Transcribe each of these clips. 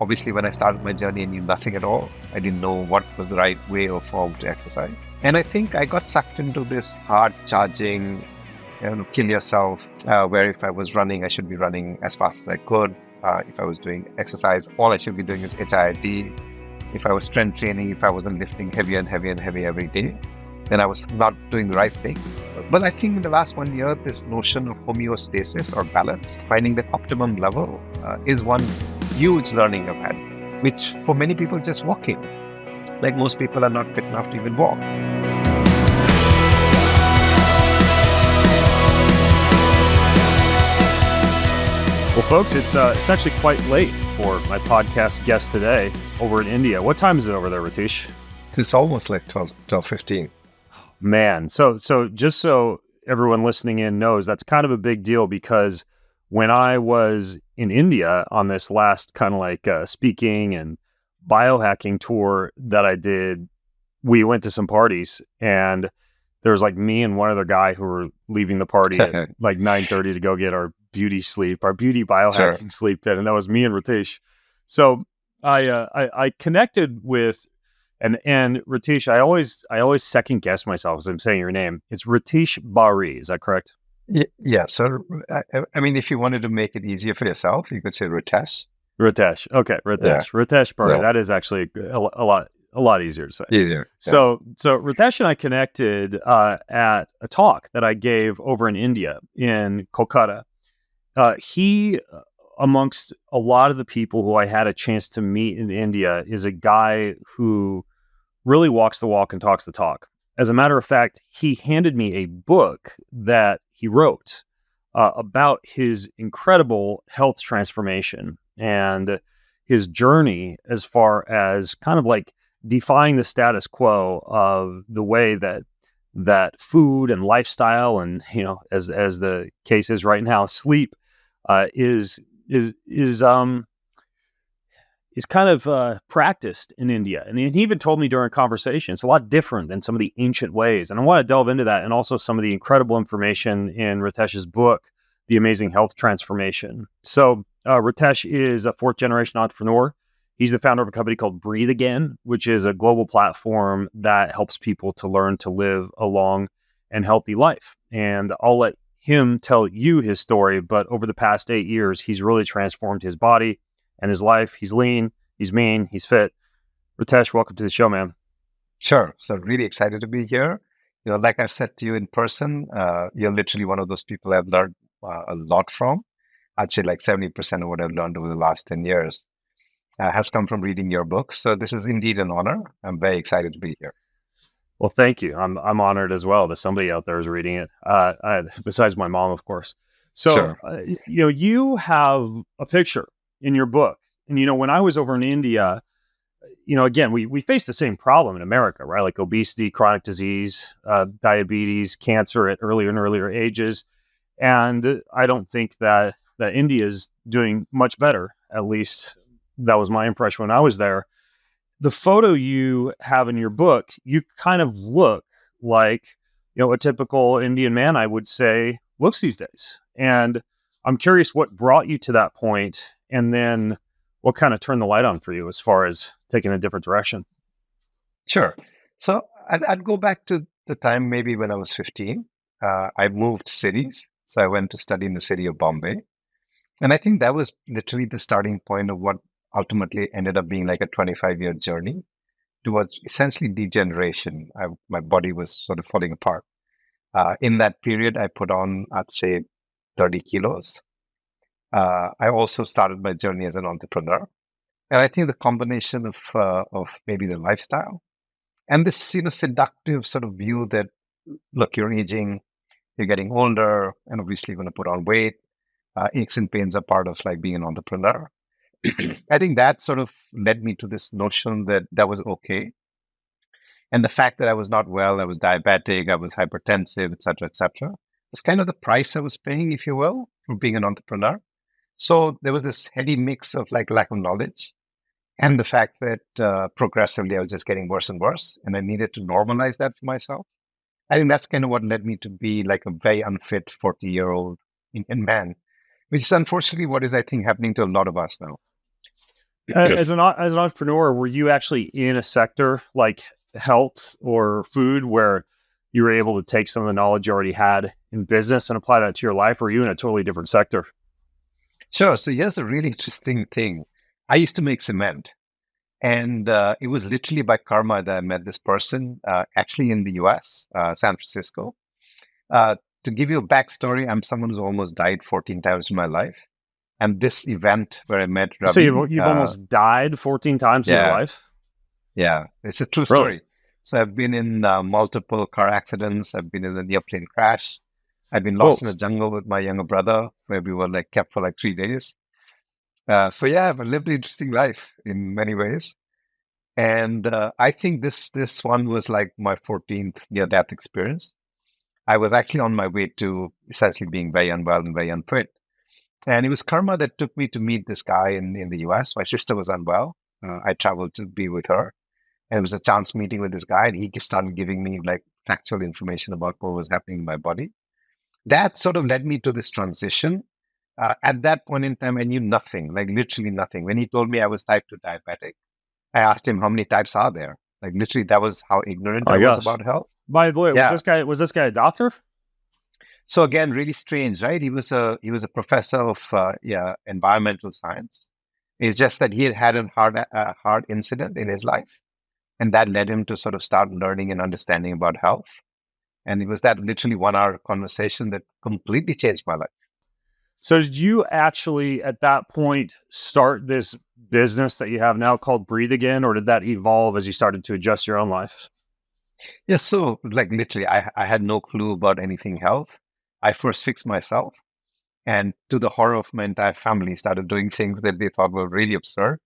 Obviously, when I started my journey, I knew nothing at all. I didn't know what was the right way or form to exercise. And I think I got sucked into this hard charging, kill yourself, where if I was running, I should be running as fast as I could. If I was doing exercise, all I should be doing is HIIT. If I was strength training, if I wasn't lifting heavier and heavier and heavier every day, then I was not doing the right thing. But I think in the last 1 year, this notion of homeostasis or balance, finding that optimum level, is one huge learning I've had, which for many people just walking. Like most people are not fit enough to even walk. Well, folks, it's actually quite late for my podcast guest today over in India. What time is it over there, Ritesh? It's almost like 12:15. Man, so just so everyone listening in knows, that's kind of a big deal because when I was in India on this last kind of like speaking and biohacking tour that I did, we went to some parties and there was like me and one other guy who were leaving the party at like 9:30 to go get our beauty biohacking sleep then, and that was me and Ritesh. So I connected with and Ritesh. I always second guess myself as I'm saying your name. It's Ritesh Bawri. Is that correct? Yeah. So I mean, if you wanted to make it easier for yourself, you could say Ritesh. Ritesh. Okay, Ritesh. Yeah. Ritesh Bawri. Yeah. That is actually a lot easier to say. Easier. So Ritesh and I connected at a talk that I gave over in India in Kolkata. He, amongst a lot of the people who I had a chance to meet in India, is a guy who really walks the walk and talks the talk. As a matter of fact, he handed me a book that he wrote about his incredible health transformation and his journey as far as kind of like defying the status quo of the way that food and lifestyle and, as the case is right now, sleep is kind of practiced in India. And he even told me during a conversation, it's a lot different than some of the ancient ways. And I want to delve into that and also some of the incredible information in Ritesh's book, The Amazing Health Transformation. So Ritesh is a fourth generation entrepreneur. He's the founder of a company called Breathe Again, which is a global platform that helps people to learn to live a long and healthy life. And I'll let him tell you his story, but over the past 8 years, he's really transformed his body and his life. He's lean, he's mean, he's fit. Ritesh, welcome to the show, man. Sure. So really excited to be here. Like I've said to you in person, you're literally one of those people I've learned a lot from. I'd say like 70% of what I've learned over the last 10 years has come from reading your book. So this is indeed an honor. I'm very excited to be here. Well, thank you. I'm honored as well that somebody out there is reading it, besides my mom, of course. So, sure. You have a picture in your book. And, when I was over in India, again, we face the same problem in America, right? Like obesity, chronic disease, diabetes, cancer at earlier and earlier ages. And I don't think that India is doing much better. At least that was my impression when I was there. The photo you have in your book, you kind of look like, a typical Indian man, I would say, looks these days. And I'm curious what brought you to that point, and then what kind of turned the light on for you as far as taking a different direction. Sure. So I'd go back to the time maybe when I was 15. I moved cities. So I went to study in the city of Bombay. And I think that was literally the starting point of what ultimately ended up being like a 25-year journey towards essentially degeneration. My body was sort of falling apart. In that period, I put on, I'd say, 30 kilos. I also started my journey as an entrepreneur. And I think the combination of maybe the lifestyle and this, seductive sort of view that, look, you're aging, you're getting older, and obviously going to put on weight. Aches and pains are part of like being an entrepreneur. I think that sort of led me to this notion that was okay. And the fact that I was not well, I was diabetic, I was hypertensive, et cetera, was kind of the price I was paying, if you will, for being an entrepreneur. So there was this heady mix of like lack of knowledge and the fact that progressively I was just getting worse and worse. And I needed to normalize that for myself. I think that's kind of what led me to be like a very unfit 40-year-old Indian man, which is unfortunately what is, I think, happening to a lot of us now. As an entrepreneur, were you actually in a sector like health or food where you were able to take some of the knowledge you already had in business and apply that to your life? Or were you in a totally different sector? Sure. So here's the really interesting thing. I used to make cement. And it was literally by karma that I met this person, actually in the US, San Francisco. Uh, to give you a backstory, I'm someone who's almost died 14 times in my life. And this event where I met So Ravi, you've almost died 14 times in your yeah, life? yeah, it's a true Really? story. So I've been in multiple car accidents. I've been in a near plane crash. I've been Whoa. lost in a jungle with my younger brother, where we were like kept for like 3 days. So yeah, I've lived an interesting life in many ways. And I think this one was like my 14th near-death experience. I was actually on my way to essentially being very unwell and very unfit. And it was karma that took me to meet this guy in the US. My sister was unwell. I traveled to be with her. And it was a chance meeting with this guy. And he just started giving me like factual information about what was happening in my body. That sort of led me to this transition. At that point in time, I knew nothing, like literally nothing. When he told me I was type 2 diabetic, I asked him how many types are there. Like literally, that was how ignorant I I was guess. about health. By the way, Yeah. was this guy a doctor? So again, really strange, right? He was a professor of environmental science. It's just that he had had a hard incident in his life, and that led him to sort of start learning and understanding about health. And it was that literally 1 hour conversation that completely changed my life. So did you actually at that point start this business that you have now called Breathe Again, or did that evolve as you started to adjust your own life? Yeah. So like literally, I had no clue about anything health. I first fixed myself. And to the horror of my entire family, started doing things that they thought were really absurd,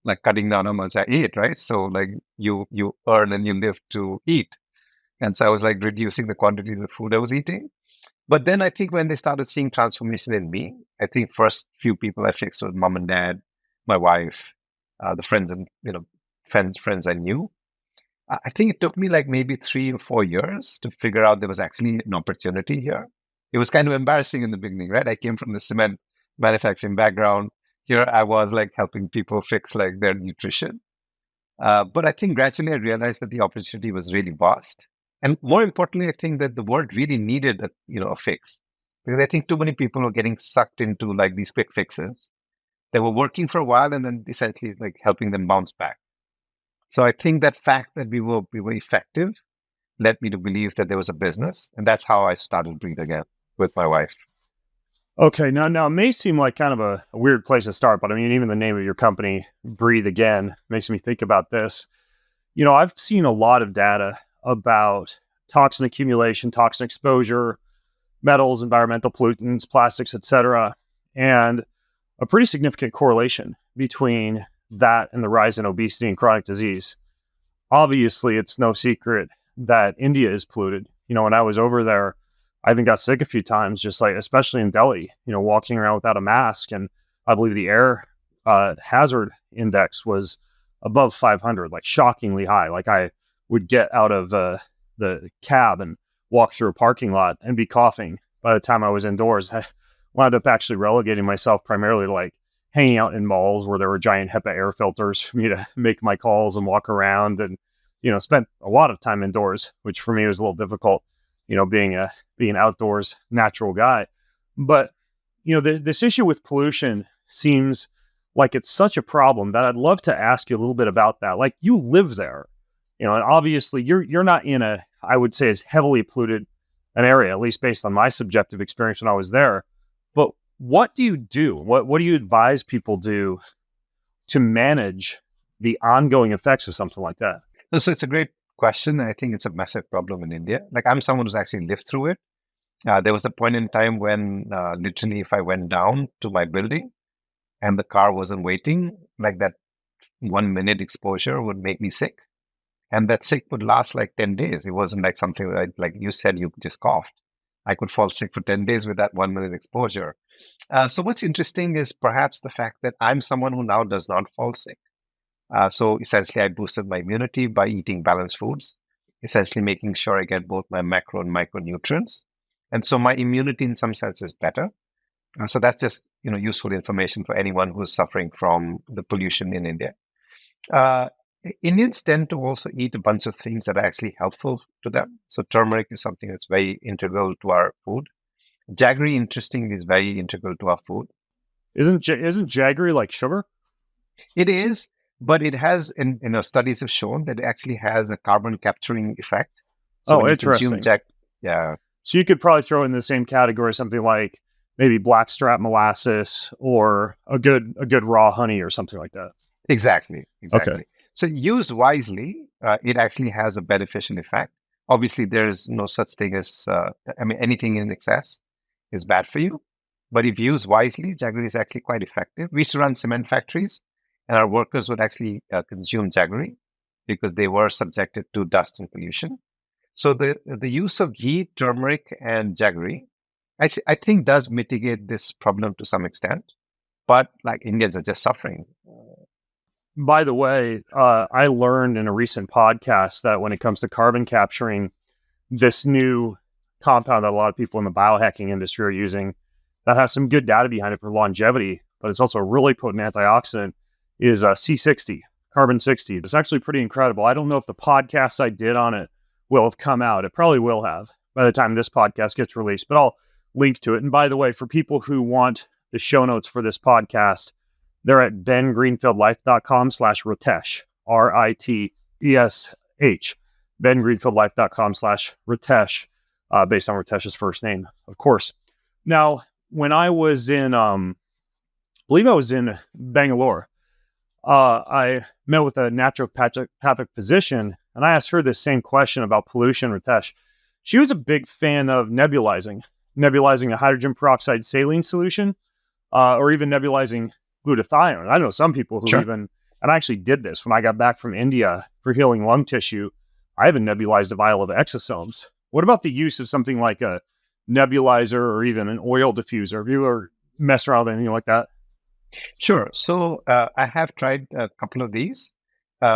like cutting down how much I ate, right? So like you earn and you live to eat. And so I was like reducing the quantities of food I was eating. But then I think when they started seeing transformation in me, I think first few people I fixed was mom and dad, my wife, the friends and friends I knew. I think it took me like maybe 3 or 4 years to figure out there was actually an opportunity here. It was kind of embarrassing in the beginning, right? I came from the cement manufacturing background. Here I was like helping people fix like their nutrition. But I think gradually I realized that the opportunity was really vast. And more importantly, I think that the world really needed a fix, because I think too many people were getting sucked into like these quick fixes. They were working for a while and then essentially like helping them bounce back. So I think that fact that we were effective led me to believe that there was a business, and that's how I started Breathe Again with my wife. Okay, now it may seem like kind of a weird place to start, but I mean, even the name of your company, Breathe Again, makes me think about this. I've seen a lot of data about toxin accumulation, toxin exposure, metals, environmental pollutants, plastics, etc., and a pretty significant correlation between that and the rise in obesity and chronic disease. Obviously, it's no secret that India is polluted. When I was over there, I even got sick a few times, just like, especially in Delhi, walking around without a mask. And I believe the air hazard index was above 500, like shockingly high. Like I would get out of the cab and walk through a parking lot and be coughing by the time I was indoors. I wound up actually relegating myself primarily to like hanging out in malls where there were giant HEPA air filters for me to make my calls and walk around, and spent a lot of time indoors, which for me was a little difficult, being an outdoors natural guy. But this issue with pollution seems like it's such a problem that I'd love to ask you a little bit about that. Like, you live there, and obviously you're not in a, I would say, as heavily polluted an area, at least based on my subjective experience when I was there. But what do you do? What do you advise people do to manage the ongoing effects of something like that? So it's a great question. I think it's a massive problem in India. Like I'm someone who's actually lived through it. There was a point in time when literally if I went down to my building and the car wasn't waiting, like that 1 minute exposure would make me sick. And that sick would last like 10 days. It wasn't like something like you said, you just coughed. I could fall sick for 10 days with that 1 minute exposure. So what's interesting is perhaps the fact that I'm someone who now does not fall sick. So essentially, I boosted my immunity by eating balanced foods, essentially making sure I get both my macro and micronutrients. And so my immunity in some sense is better. So that's just useful information for anyone who's suffering from the pollution in India. Uh, Indians tend to also eat a bunch of things that are actually helpful to them. So turmeric is something that's very integral to our food. Jaggery, interestingly, is very integral to our food. Isn't jaggery like sugar? It is, but it has, studies have shown that it actually has a carbon capturing effect. So Oh, when you consume interesting. yeah, So you could probably throw in the same category something like maybe blackstrap molasses or a good raw honey or something like that. exactly, Okay. exactly. So used wisely, it actually has a beneficial effect. Obviously, there is no such thing as, anything in excess is bad for you. But if used wisely, jaggery is actually quite effective. We used to run cement factories, and our workers would actually consume jaggery because they were subjected to dust and pollution. So the use of ghee, turmeric, and jaggery, I think, does mitigate this problem to some extent. But like Indians are just suffering. By the way, I learned in a recent podcast that when it comes to carbon capturing, this new compound that a lot of people in the biohacking industry are using that has some good data behind it for longevity, but it's also a really potent antioxidant is C60, carbon 60. It's actually pretty incredible. I don't know if the podcast I did on it will have come out. It probably will have by the time this podcast gets released, but I'll link to it. And by the way, for people who want the show notes for this podcast, they're at bengreenfieldlife.com/Ritesh, Ritesh, bengreenfieldlife.com/Ritesh, based on Ritesh's first name, of course. Now, when I was in, I believe I was in Bangalore, I met with a naturopathic physician, and I asked her this same question about pollution, Ritesh. She was a big fan of nebulizing a hydrogen peroxide saline solution, or even nebulizing glutathione. I know some people who Sure. even, and I actually did this when I got back from India for healing lung tissue. I even nebulized a vial of exosomes. What about the use of something like a nebulizer or even an oil diffuser? Have you ever messed around with anything like that? Sure. So I have tried a couple of these,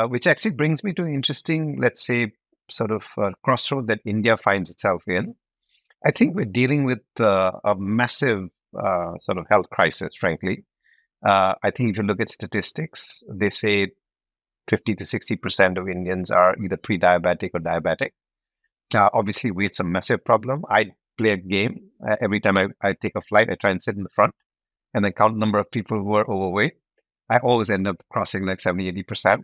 which actually brings me to an interesting, let's say, sort of crossroad that India finds itself in. I think we're dealing with a massive sort of health crisis, frankly. I think if you look at statistics, they say 50 to 60% of Indians are either pre-diabetic or diabetic. Obviously, weight's a massive problem. I play a game. Every time I take a flight, I try and sit in the front and then count the number of people who are overweight. I always end up crossing like 70, 80%.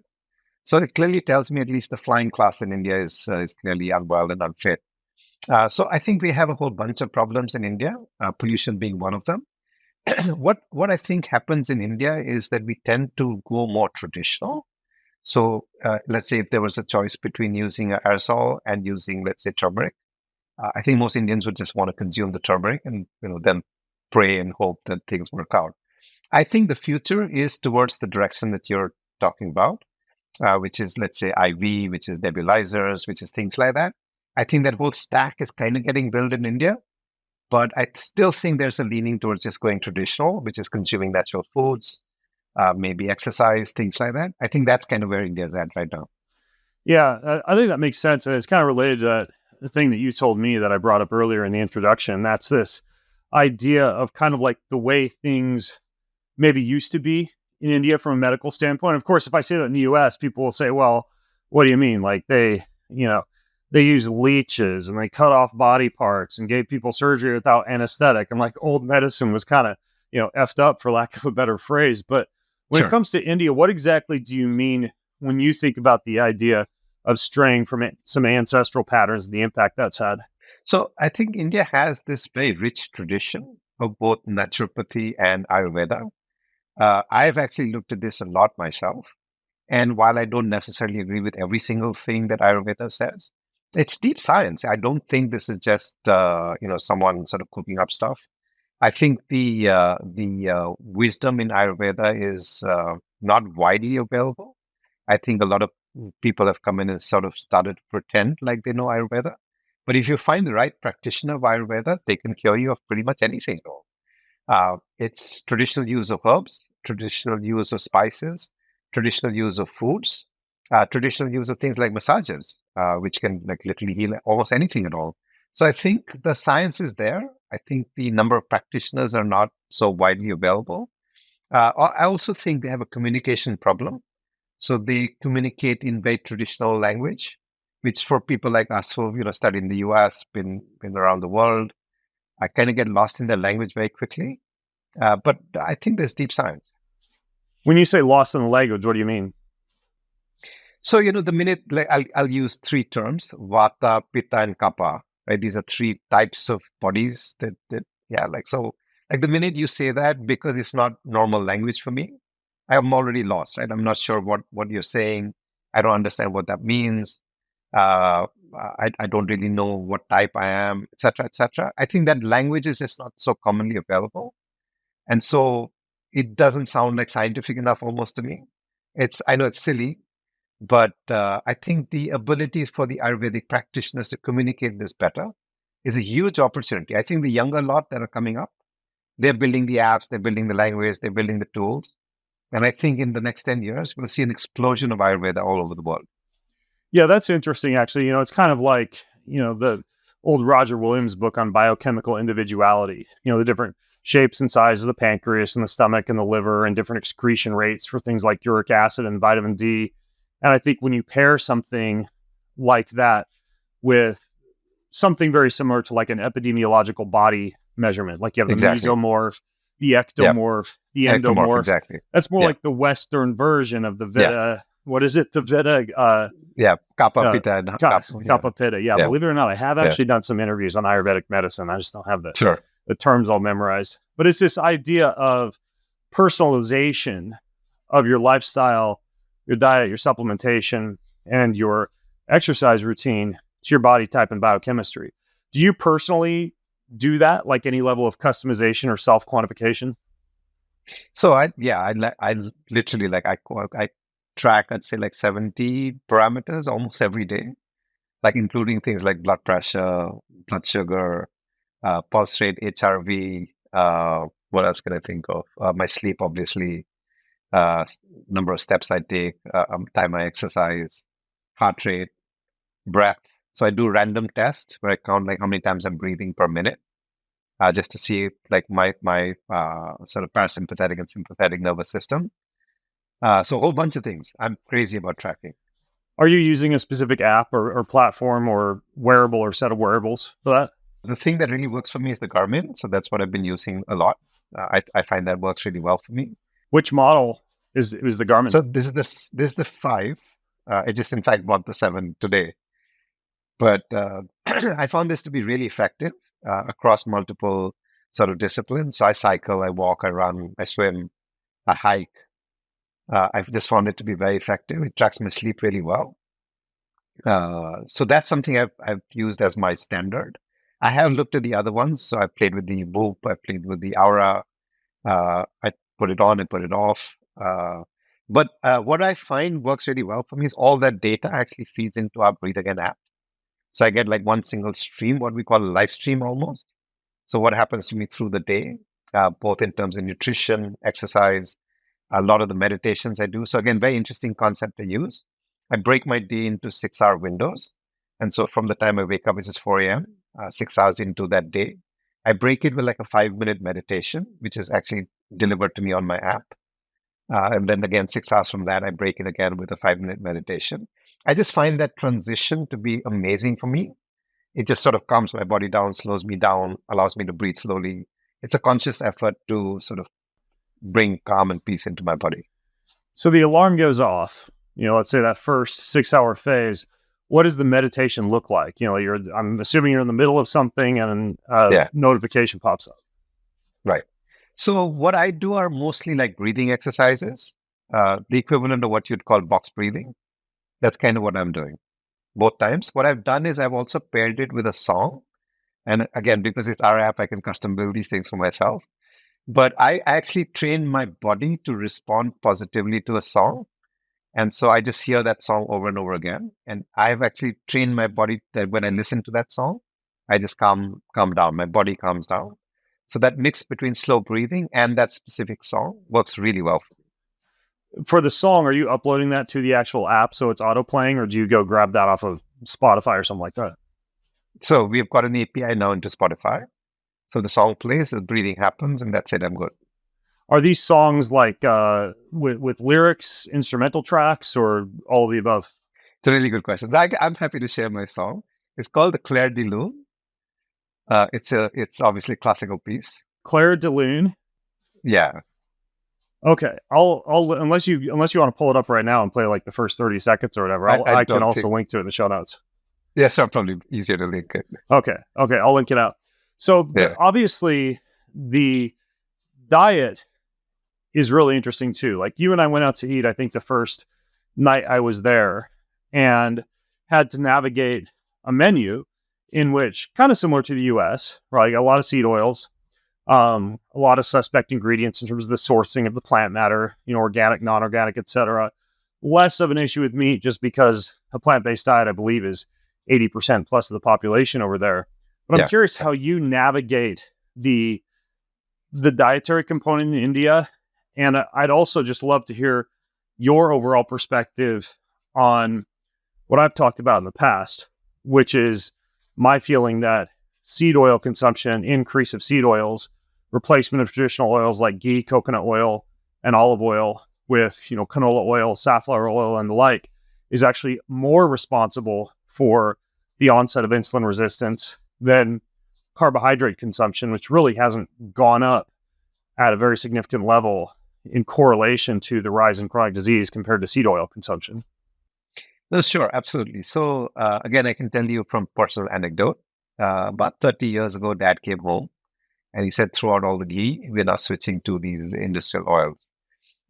So it clearly tells me at least the flying class in India is clearly unwell and unfit. So I think we have a whole bunch of problems in India, pollution being one of them. What I think happens in India is that we tend to go more traditional. So let's say if there was a choice between using aerosol and using, let's say, turmeric, I think most Indians would just want to consume the turmeric and then pray and hope that things work out. I think the future is towards the direction that you're talking about, which is, let's say, IV, which is nebulizers, which is things like that. I think that whole stack is kind of getting built in India, but I still think there's a leaning towards just going traditional, which is consuming natural foods, maybe exercise, things like that. I think that's kind of where India's at right now. Yeah, I think that makes sense. And it's kind of related to the thing that you told me that I brought up earlier in the introduction. That's this idea of kind of like the way things maybe used to be in India from a medical standpoint. Of course, if I say that in the US, people will say, well, what do you mean? Like they use leeches and they cut off body parts and gave people surgery without anesthetic. And like old medicine was kind of, effed up for lack of a better phrase. But when it Sure. comes to India, what exactly do you mean when you think about the idea of straying from some ancestral patterns and the impact that's had? So I think India has this very rich tradition of both naturopathy and Ayurveda. I've actually looked at this a lot myself. And while I don't necessarily agree with every single thing that Ayurveda says, it's deep science. I don't think this is just someone sort of cooking up stuff. I think the wisdom in Ayurveda is not widely available. I think a lot of people have come in and sort of started to pretend like they know Ayurveda. But if you find the right practitioner of Ayurveda, they can cure you of pretty much anything. It's traditional use of herbs, traditional use of spices, traditional use of foods, traditional use of things like massages, which can like literally heal almost anything at all. So I think the science is there. I think the number of practitioners are not so widely available. I also think they have a communication problem. So they communicate in very traditional language, which for people like us who studied in the US, been around the world, I kind of get lost in their language very quickly. But I think there's deep science. When you say lost in the language, what do you mean? So, the minute, like, I'll use three terms: Vata, Pitta, and Kapha. Right? These are three types of bodies yeah, like the minute you say that, because it's not normal language for me, I'm already lost, right? I'm not sure what you're saying. I don't understand what that means. Uh, I don't really know what type I am, etc., etc. I think that language is just not so commonly available. And so it doesn't sound like scientific enough almost to me. I know it's silly, but I think the ability for the Ayurvedic practitioners to communicate this better is a huge opportunity. I think the younger lot that are coming up, they're building the apps, they're building the language, they're building the tools. And I think in the next 10 years, we'll see an explosion of Ayurveda all over the world. Yeah, that's interesting, actually. It's kind of like, the old Roger Williams book on biochemical individuality, the different shapes and sizes of the pancreas and the stomach and the liver and different excretion rates for things like uric acid and vitamin D. And I think when you pair something like that with something very similar to like an epidemiological body measurement, like you have the Exactly. mesomorph, the ectomorph, the endomorph. Exactly. That's more like the Western version of the Veda. What is it? The Veda. Kapha, Pitta, and Kapha, Pitta. Yeah, believe it or not, I have actually done some interviews on Ayurvedic medicine. I just don't have the terms all memorized. But it's this idea of personalization of your lifestyle, your diet, your supplementation, and your exercise routine to your body type and biochemistry. Do you personally do that, like any level of customization or self-quantification? So I literally, like, I track, I'd say, like 70 parameters almost every day, like including things like blood pressure, blood sugar, pulse rate, HRV. What else can I think of? My sleep, obviously, number of steps I take, time I exercise, heart rate, breath. So I do random tests where I count like how many times I'm breathing per minute, just to see like my sort of parasympathetic and sympathetic nervous system. So a whole bunch of things. I'm crazy about tracking. Are you using a specific app or platform or wearable or set of wearables for that? The thing that really works for me is the Garmin. So that's what I've been using a lot. I find that works really well for me. Which model is the Garmin? So this is the 5. I just in fact bought the 7 today. But I found this to be really effective across multiple sort of disciplines. So I cycle, I walk, I run, I swim, I hike. I've just found it to be very effective. It tracks my sleep really well. So that's something I've used as my standard. I have looked at the other ones. So I played with the Whoop, I played with the Aura. I put it on and put it off. But what I find works really well for me is all that data actually feeds into our Breathe Again app. So I get like one single stream, what we call a live stream almost. So what happens to me through the day, both in terms of nutrition, exercise, a lot of the meditations I do. So again, very interesting concept to use. I break my day into 6-hour windows. And so from the time I wake up, which is 4 a.m., 6 hours into that day, I break it with like a 5-minute meditation, which is actually delivered to me on my app. And then again, 6 hours from that, I break it again with a 5-minute meditation. I just find that transition to be amazing for me. It just sort of calms my body down, slows me down, allows me to breathe slowly. It's a conscious effort to sort of bring calm and peace into my body. So the alarm goes off, let's say that first 6-hour phase. What does the meditation look like? I'm assuming you're in the middle of something and notification pops up. Right. So what I do are mostly like breathing exercises, the equivalent of what you'd call box breathing. That's kind of what I'm doing both times. What I've done is I've also paired it with a song. And again, because it's our app, I can custom build these things for myself. But I actually train my body to respond positively to a song. And so I just hear that song over and over again. And I've actually trained my body that when I listen to that song, I just calm down. My body calms down. So that mix between slow breathing and that specific song works really well for me. For the song, are you uploading that to the actual app so it's auto playing, or do you go grab that off of Spotify or something like that? So we've got an API now into Spotify. So the song plays, the breathing happens, and that's it. I'm good. Are these songs like with lyrics, instrumental tracks, or all of the above? It's a really good question. I'm happy to share my song. It's called the Claire de Lune. It's obviously a classical piece. Claire de Lune. Yeah. Okay. I'll unless you want to pull it up right now and play like the first 30 seconds or whatever. I can also link to it in the show notes. Yeah, so probably easier to link it. Okay. I'll link it out. So obviously the diet is really interesting too. Like you and I went out to eat, I think the first night I was there, and had to navigate a menu in which, kind of similar to the US, right? A lot of seed oils, a lot of suspect ingredients in terms of the sourcing of the plant matter, organic, non-organic, etc. Less of an issue with meat, just because a plant-based diet, I believe, is 80% plus of the population over there. But I'm curious how you navigate the dietary component in India. And I'd also just love to hear your overall perspective on what I've talked about in the past, which is my feeling that seed oil consumption, increase of seed oils, replacement of traditional oils like ghee, coconut oil, and olive oil with, canola oil, safflower oil, and the like, is actually more responsible for the onset of insulin resistance than carbohydrate consumption, which really hasn't gone up at a very significant level in correlation to the rise in chronic disease compared to seed oil consumption. No, sure, absolutely. So again, I can tell you from personal anecdote. About 30 years ago, Dad came home and he said, throughout all the ghee, we're now switching to these industrial oils.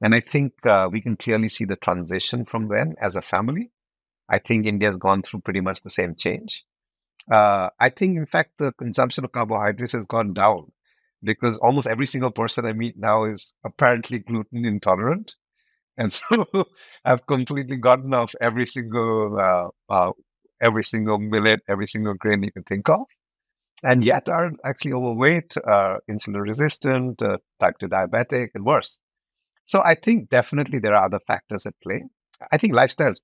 And I think we can clearly see the transition from then as a family. I think India has gone through pretty much the same change. I think, in fact, the consumption of carbohydrates has gone down because almost every single person I meet now is apparently gluten intolerant. And so I've completely gotten off every single millet, every single grain you can think of, and yet are actually overweight, insulin resistant, type 2 diabetic, and worse. So I think definitely there are other factors at play. I think lifestyle is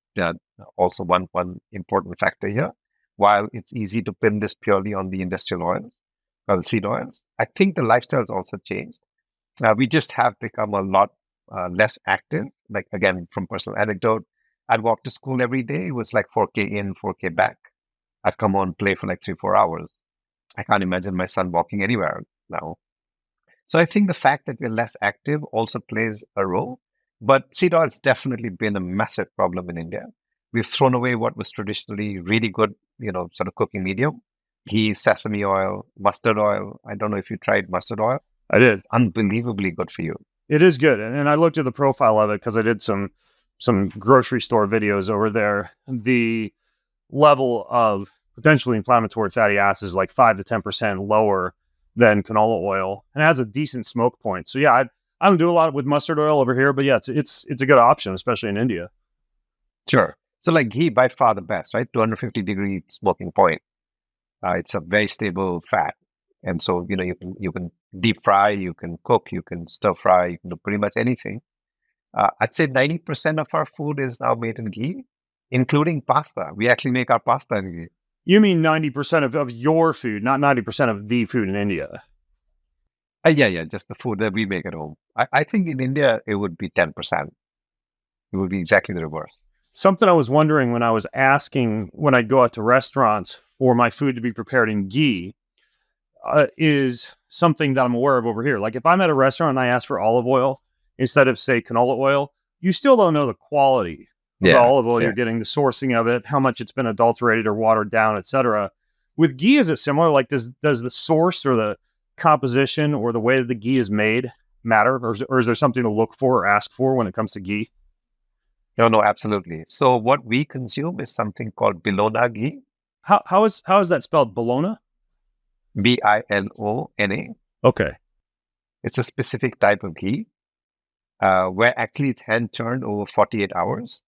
also one important factor here. While it's easy to pin this purely on the industrial oils or the seed oils, I think the lifestyle has also changed. We just have become a lot less active. Like, again, from personal anecdote, I'd walk to school every day. It was like 4K in, 4K back. I'd come on, play for like 3-4 hours. I can't imagine my son walking anywhere now. So I think the fact that we're less active also plays a role. But seed oil has definitely been a massive problem in India. We've thrown away what was traditionally really good, sort of cooking medium. Ghee, sesame oil, mustard oil. I don't know if you tried mustard oil. I did. It's unbelievably good for you. It is good. And I looked at the profile of it because I did some grocery store videos over there. The level of potentially inflammatory fatty acids is like 5 to 10% lower than canola oil, and it has a decent smoke point. So yeah, I don't do a lot with mustard oil over here, but yeah, it's a good option, especially in India. Sure. So like ghee, by far the best, right? 250-degree smoking point. It's a very stable fat. And so, you can deep fry, you can cook, you can stir fry, you can do pretty much anything. I'd say 90% of our food is now made in ghee, including pasta. We actually make our pasta in ghee. You mean 90% of your food, not 90% of the food in India? Yeah, just the food that we make at home. I think in India, it would be 10%. It would be exactly the reverse. Something I was wondering when I was asking when I'd go out to restaurants for my food to be prepared in ghee, is something that I'm aware of over here. Like if I'm at a restaurant and I ask for olive oil instead of, say, canola oil, you still don't know the quality of the olive oil you're getting, the sourcing of it, how much it's been adulterated or watered down, etc. With ghee, is it similar? Like does the source or the composition or the way that the ghee is made matter? Or is there something to look for or ask for when it comes to ghee? No, absolutely. So what we consume is something called Bilona ghee. How is that spelled? Bologna? Bilona. Okay. It's a specific type of ghee where actually it's hand churned over 48 hours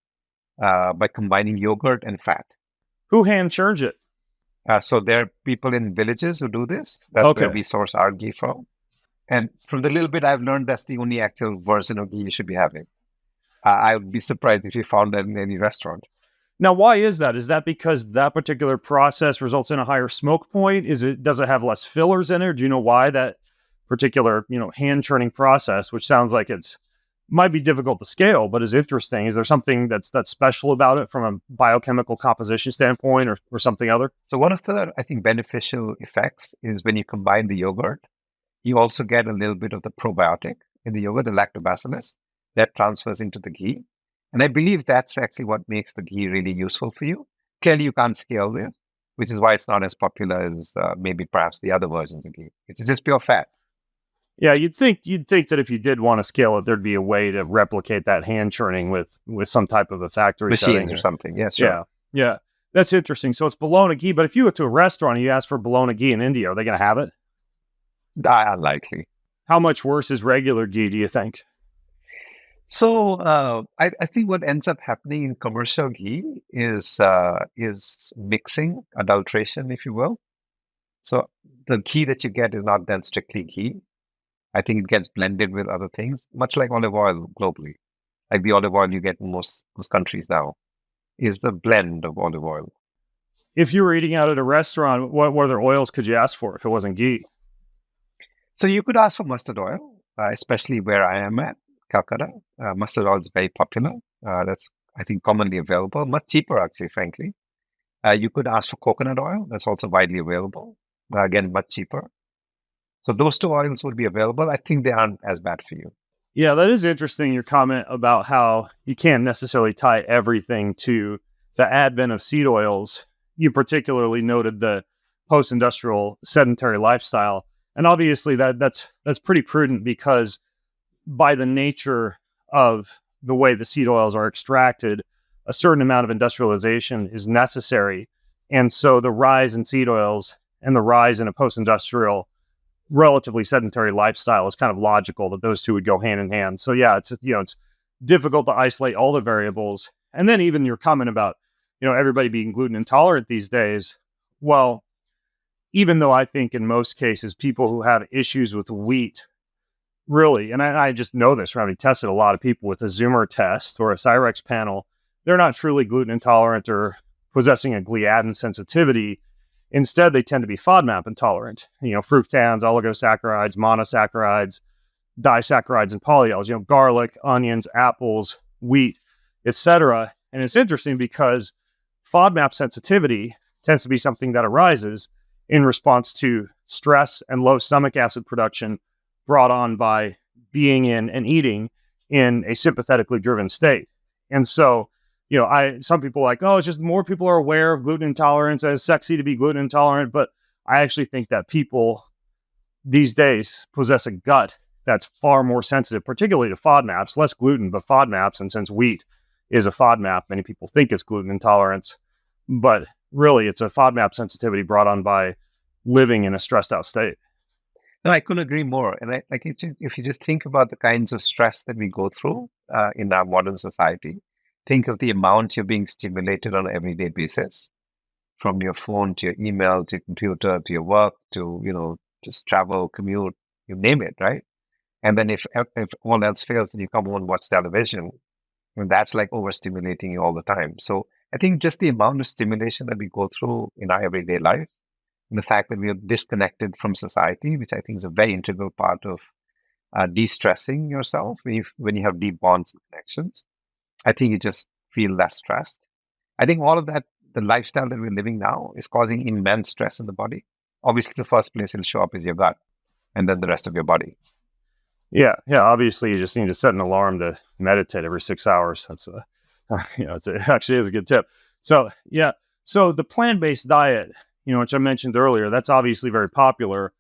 by combining yogurt and fat. Who hand churns it? So there are people in villages who do this. That's where we source our ghee from. And from the little bit I've learned, that's the only actual version of ghee you should be having. I would be surprised if you found that in any restaurant. Now, why is that? Is that because that particular process results in a higher smoke point? Does it have less fillers in it? Do you know why that particular, hand churning process, which sounds like it's might be difficult to scale, but is interesting? Is there something that's special about it from a biochemical composition standpoint, or something other? So one of the, I think, beneficial effects is when you combine the yogurt, you also get a little bit of the probiotic in the yogurt, the lactobacillus, that transfers into the ghee. And I believe that's actually what makes the ghee really useful for you. Clearly, you can't scale this, which is why it's not as popular as maybe perhaps the other versions of ghee. It's just pure fat. Yeah, you'd think that if you did want to scale it, there'd be a way to replicate that hand churning with some type of a factory Machines setting. or something. Yeah, sure. Yeah. That's interesting. So it's bologna ghee, but if you go to a restaurant and you ask for bologna ghee in India, are they going to have it? Unlikely. How much worse is regular ghee, do you think? So I think what ends up happening in commercial ghee is mixing, adulteration, if you will. So the ghee that you get is not then strictly ghee. I think it gets blended with other things, much like olive oil globally. Like the olive oil you get in most countries now is the blend of olive oil. If you were eating out at a restaurant, what other oils could you ask for if it wasn't ghee? So you could ask for mustard oil, especially where I am at, Calcutta. Mustard oil is very popular. That's, I think, commonly available, much cheaper, actually, frankly. You could ask for coconut oil. That's also widely available. Again, much cheaper. So those two oils would be available. I think they aren't as bad for you. Yeah, that is interesting, your comment about how you can't necessarily tie everything to the advent of seed oils. You particularly noted the post-industrial sedentary lifestyle. And obviously that's pretty prudent, because by the nature of the way the seed oils are extracted, a certain amount of industrialization is necessary. And so the rise in seed oils and the rise in a post-industrial relatively sedentary lifestyle is kind of logical that those two would go hand in hand. So yeah, it's difficult to isolate all the variables. And then even your comment about, everybody being gluten intolerant these days. Well, even though I think in most cases, people who have issues with wheat really, and I just know this from having tested a lot of people with a Zoomer test or a Cyrex panel, they're not truly gluten intolerant or possessing a gliadin sensitivity. Instead, they tend to be FODMAP intolerant, fructans, oligosaccharides, monosaccharides, disaccharides, and polyols, garlic, onions, apples, wheat, etc. And it's interesting because FODMAP sensitivity tends to be something that arises in response to stress and low stomach acid production brought on by being in and eating in a sympathetically driven state. And so, some people are like, oh, it's just more people are aware of gluten intolerance, and it's sexy to be gluten intolerant. But I actually think that people these days possess a gut that's far more sensitive, particularly to FODMAPs, less gluten, but FODMAPs. And since wheat is a FODMAP, many people think it's gluten intolerance, but really it's a FODMAP sensitivity brought on by living in a stressed out state. No, I couldn't agree more. And if you just think about the kinds of stress that we go through in our modern society, think of the amount you're being stimulated on an everyday basis, from your phone to your email to your computer to your work to just travel, commute, you name it, right? And then if all else fails, then you come home and watch television, and that's like overstimulating you all the time. So I think just the amount of stimulation that we go through in our everyday life, and the fact that we are disconnected from society, which I think is a very integral part of de-stressing yourself when you have deep bonds and connections. I think you just feel less stressed. I think all of that, the lifestyle that we're living now, is causing immense stress in the body. Obviously, the first place it'll show up is your gut, and then the rest of your body. Yeah. Obviously, you just need to set an alarm to meditate every 6 hours. That's it actually is a good tip. So yeah. So the plant-based diet, which I mentioned earlier, that's obviously very popular.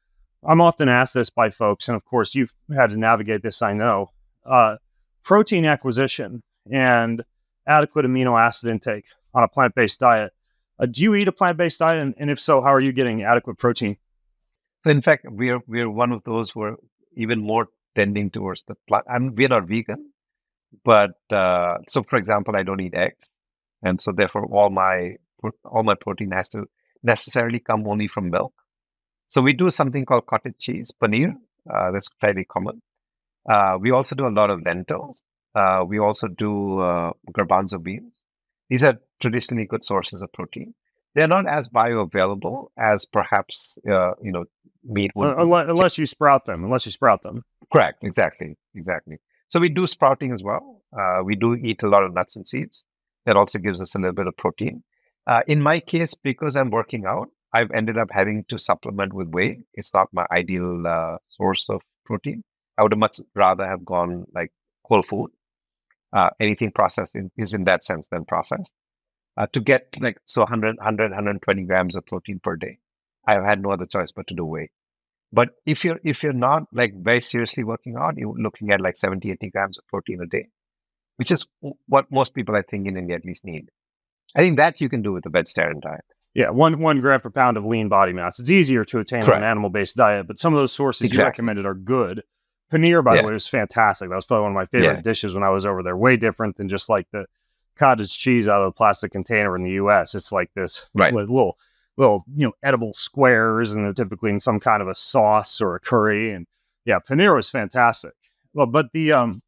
I'm often asked this by folks, and of course, you've had to navigate this, I know. Protein acquisition and adequate amino acid intake on a plant-based diet. Do you eat a plant-based diet? And if so, how are you getting adequate protein? So in fact, we're one of those who are even more tending towards the plant. We're not vegan, but so for example, I don't eat eggs, and so therefore all my protein has to necessarily come only from milk. So we do something called cottage cheese, paneer. That's fairly common. We also do a lot of lentils. We also do garbanzo beans. These are traditionally good sources of protein. They're not as bioavailable as perhaps meat would be. Unless you sprout them. Correct. Exactly. So we do sprouting as well. We do eat a lot of nuts and seeds. That also gives us a little bit of protein. In my case, because I'm working out, I've ended up having to supplement with whey. It's not my ideal source of protein. I would have much rather have gone like whole food. Anything processed is in that sense then processed. To get 120 grams of protein per day. I've had no other choice but to do whey. But if you're not like very seriously working out, you're looking at like 70, 80 grams of protein a day, which is what most people I think in India at least need. I think that you can do with a vegetarian diet. Yeah, one gram per pound of lean body mass. It's easier to attain on an animal-based diet, but some of those sources you recommended are good. Paneer, by the way, was fantastic. That was probably one of my favorite dishes when I was over there. Way different than just like the cottage cheese out of a plastic container in the U.S. It's like this little edible squares, and they're typically in some kind of a sauce or a curry. And yeah, paneer was fantastic. Well, but the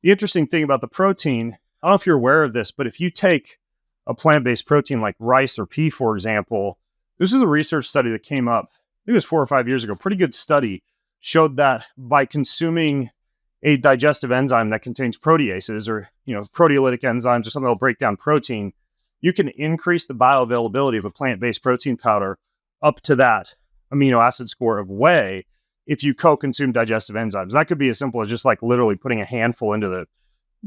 interesting thing about the protein, I don't know if you're aware of this, but if you take a plant-based protein like rice or pea, for example, this is a research study that came up, I think it was 4 or 5 years ago, pretty good study, showed that by consuming a digestive enzyme that contains proteases or proteolytic enzymes or something that'll break down protein, you can increase the bioavailability of a plant-based protein powder up to that amino acid score of whey if you co-consume digestive enzymes. That could be as simple as just like literally putting a handful into the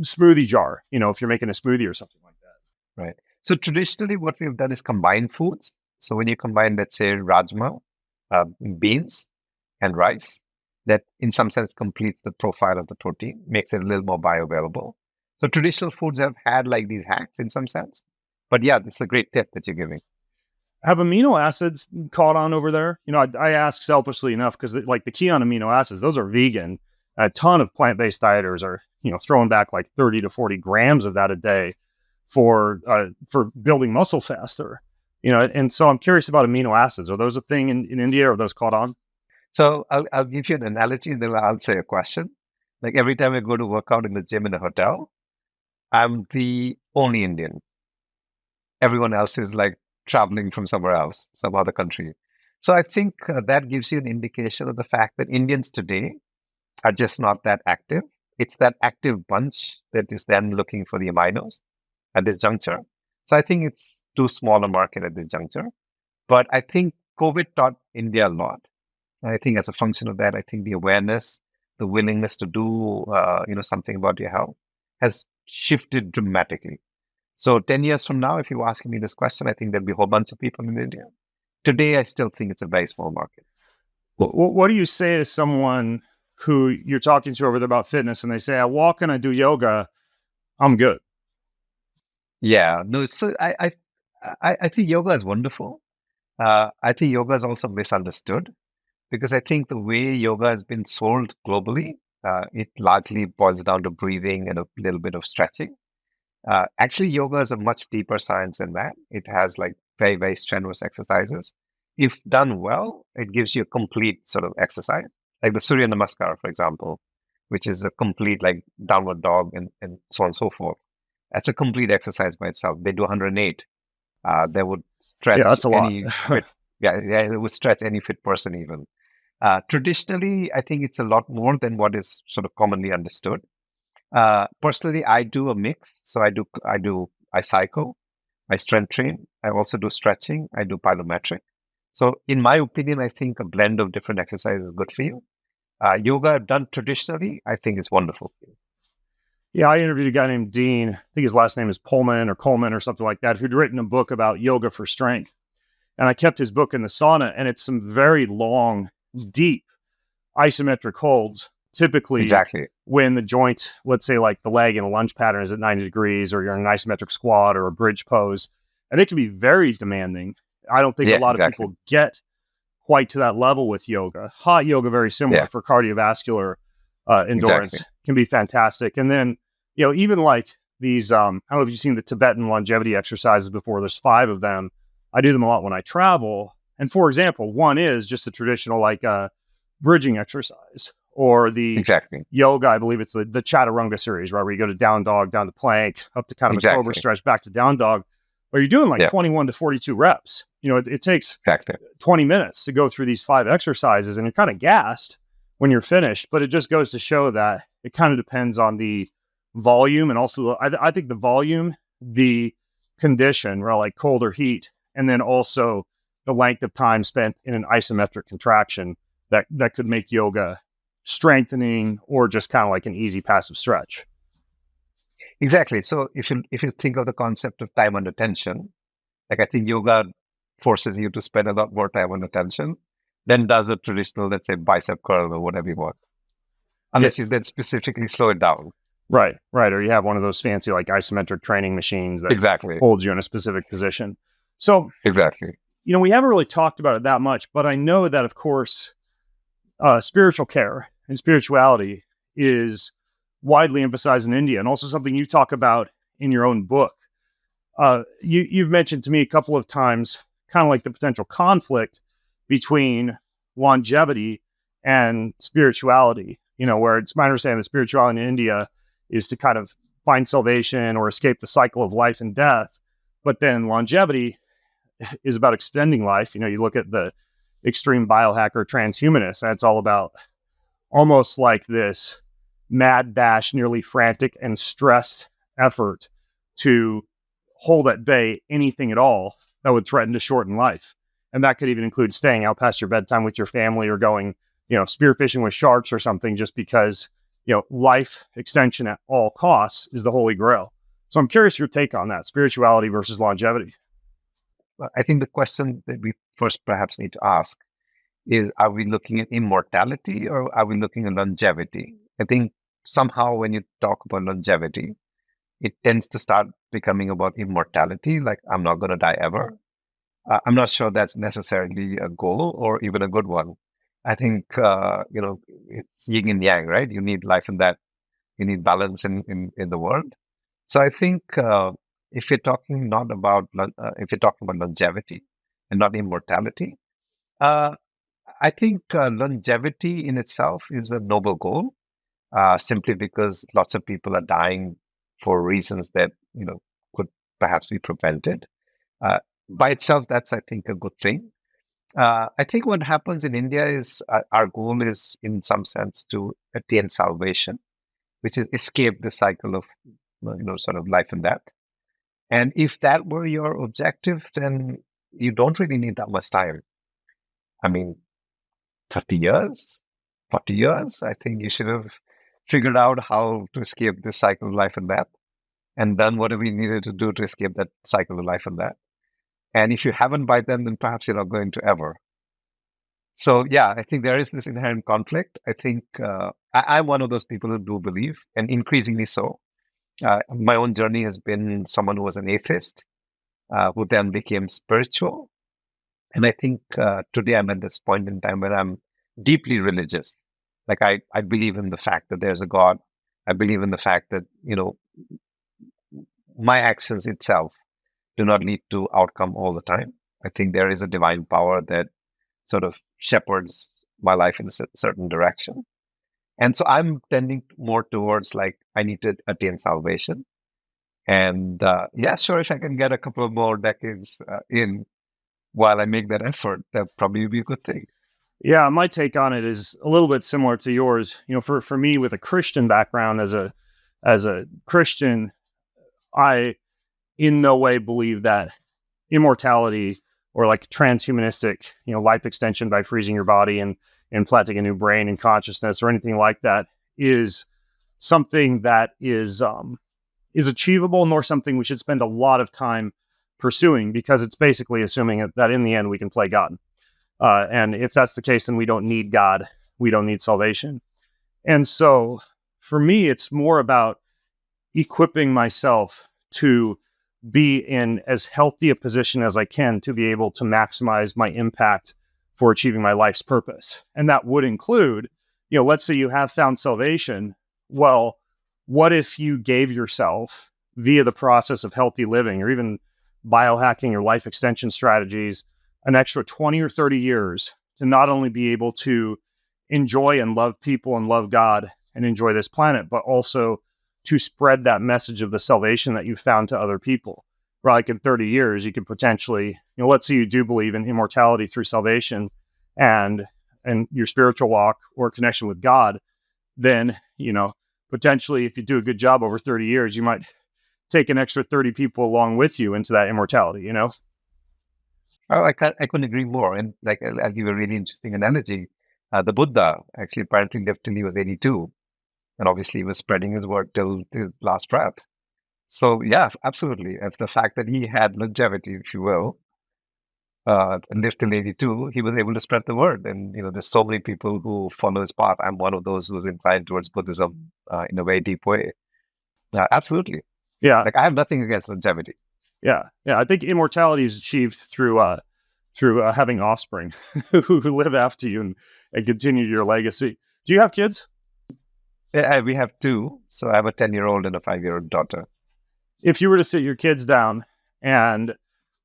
smoothie jar, if you're making a smoothie or something like that. Right. So traditionally what we've done is combine foods. So when you combine, let's say, rajma, beans, and rice, that in some sense completes the profile of the protein, makes it a little more bioavailable. So traditional foods have had like these hacks in some sense. But yeah, this is a great tip that you're giving. Have amino acids caught on over there? I ask selfishly enough because like the key on amino acids, those are vegan. A ton of plant-based dieters are, throwing back like 30 to 40 grams of that a day for building muscle faster. And so I'm curious about amino acids. Are those a thing in India? Are those caught on? So I'll give you an analogy and then I'll answer your question. Like every time I go to work out in the gym in a hotel, I'm the only Indian. Everyone else is like traveling from somewhere else, some other country. So I think that gives you an indication of the fact that Indians today are just not that active. It's that active bunch that is then looking for the aminos at this juncture. So I think it's too small a market at this juncture. But I think COVID taught India a lot. I think as a function of that, I think the awareness, the willingness to do, something about your health has shifted dramatically. So 10 years from now, if you're asking me this question, I think there'll be a whole bunch of people in India. Today, I still think it's a very small market. What do you say to someone who you're talking to over there about fitness and they say, I walk and I do yoga, I'm good? Yeah, no, so I think yoga is wonderful. I think yoga is also misunderstood because I think the way yoga has been sold globally, it largely boils down to breathing and a little bit of stretching. Actually, yoga is a much deeper science than that. It has like very, very strenuous exercises. If done well, it gives you a complete sort of exercise, like the Surya Namaskar, for example, which is a complete like downward dog and so on and so forth. That's a complete exercise by itself. They do 108. They would stretch that's a any lot. fit, it would stretch any fit person even. Traditionally, I think it's a lot more than what is sort of commonly understood. Personally, I do a mix. So I cycle, I strength train. I also do stretching. I do plyometric. So in my opinion, I think a blend of different exercises is good for you. Yoga I've done traditionally, I think is wonderful for you. Yeah, I interviewed a guy named Dean. I think his last name is Pullman or Coleman or something like that, who'd written a book about yoga for strength. And I kept his book in the sauna, and it's some very long, deep isometric holds. Typically, when the joint, let's say like the leg in a lunge pattern is at 90 degrees, or you're in an isometric squat or a bridge pose, and it can be very demanding. I don't think a lot of people get quite to that level with yoga. Hot yoga, very similar for cardiovascular endurance, can be fantastic. And then, even like these, I don't know if you've seen the Tibetan longevity exercises before. There's 5 of them. I do them a lot when I travel. And for example, one is just a traditional like bridging exercise, or the Exactly. yoga, I believe it's the chaturanga series, right? Where you go to down dog, down to plank, up to kind of a cobra stretch, back to down dog, where you're doing like 21 to 42 reps. It takes 20 minutes to go through these 5 exercises, and you're kind of gassed when you're finished, but it just goes to show that it kind of depends on the volume, and also I think the volume, the condition, right, like cold or heat, and then also the length of time spent in an isometric contraction that could make yoga strengthening or just kind of like an easy passive stretch. Exactly. So if you think of the concept of time under tension, like I think yoga forces you to spend a lot more time under tension than does a traditional, let's say, bicep curl or whatever you want, unless you then specifically slow it down. Right. Or you have one of those fancy like isometric training machines that holds you in a specific position. So we haven't really talked about it that much, but I know that, of course, spiritual care and spirituality is widely emphasized in India, and also something you talk about in your own book. You've mentioned to me a couple of times kind of like the potential conflict between longevity and spirituality, where it's my understanding that spirituality in India is to kind of find salvation or escape the cycle of life and death. But then longevity is about extending life. You look at the extreme biohacker transhumanists, and it's all about almost like this mad dash, nearly frantic and stressed effort to hold at bay anything at all that would threaten to shorten life. And that could even include staying out past your bedtime with your family, or going, spearfishing with sharks or something, just because, life extension at all costs is the holy grail. So I'm curious your take on that, spirituality versus longevity. I think the question that we first perhaps need to ask is, are we looking at immortality or are we looking at longevity? I think somehow when you talk about longevity, it tends to start becoming about immortality, like I'm not going to die ever. I'm not sure that's necessarily a goal or even a good one. I think, it's yin and yang, right? You need life and death. You need balance in the world. So I think if you're talking about longevity and not immortality, I think longevity in itself is a noble goal, simply because lots of people are dying for reasons that could perhaps be prevented. By itself, that's, I think, a good thing. I think what happens in India is our goal is, in some sense, to attain salvation, which is escape the cycle of sort of life and death. And if that were your objective, then you don't really need that much time. I mean, 30 years, 40 years, I think you should have figured out how to escape this cycle of life and death, and done whatever you needed to do to escape that cycle of life and death. And if you haven't by then perhaps you're not going to ever. So, yeah, I think there is this inherent conflict. I think I'm one of those people who do believe, and increasingly so. My own journey has been someone who was an atheist, who then became spiritual. And I think today I'm at this point in time where I'm deeply religious. Like I believe in the fact that there's a God. I believe in the fact that, my actions itself do not lead to outcome all the time. I think there is a divine power that sort of shepherds my life in a certain direction. And so I'm tending more towards like, I need to attain salvation. And sure, if I can get a couple of more decades in while I make that effort, that probably would be a good thing. Yeah, my take on it is a little bit similar to yours. For me, with a Christian background, as a Christian, I in no way believe that immortality or like transhumanistic, life extension by freezing your body and implanting a new brain and consciousness or anything like that is something that is achievable, nor something we should spend a lot of time pursuing, because it's basically assuming that in the end we can play God. And if that's the case, then we don't need God. We don't need salvation. And so for me, it's more about equipping myself to be in as healthy a position as I can to be able to maximize my impact for achieving my life's purpose. And that would include, let's say you have found salvation. Well, what if you gave yourself, via the process of healthy living or even biohacking or life extension strategies, an extra 20 or 30 years to not only be able to enjoy and love people and love God and enjoy this planet, but also to spread that message of the salvation that you found to other people. Like in 30 years, you could potentially, let's say you do believe in immortality through salvation and your spiritual walk or connection with God, then, potentially if you do a good job over 30 years, you might take an extra 30 people along with you into that immortality, Oh, I couldn't agree more. And like, I'll give a really interesting analogy. The Buddha actually apparently lived till he was 82. And obviously he was spreading his word till his last breath. So yeah, absolutely. If the fact that he had longevity, if you will, and lived till 82, he was able to spread the word. And, there's so many people who follow his path. I'm one of those who's inclined towards Buddhism in a very deep way. Absolutely. Yeah. Like I have nothing against longevity. Yeah. Yeah. I think immortality is achieved through having offspring who live after you and continue your legacy. Do you have kids? Yeah, we have two. So I have a 10-year-old and a 5-year-old daughter. If you were to sit your kids down and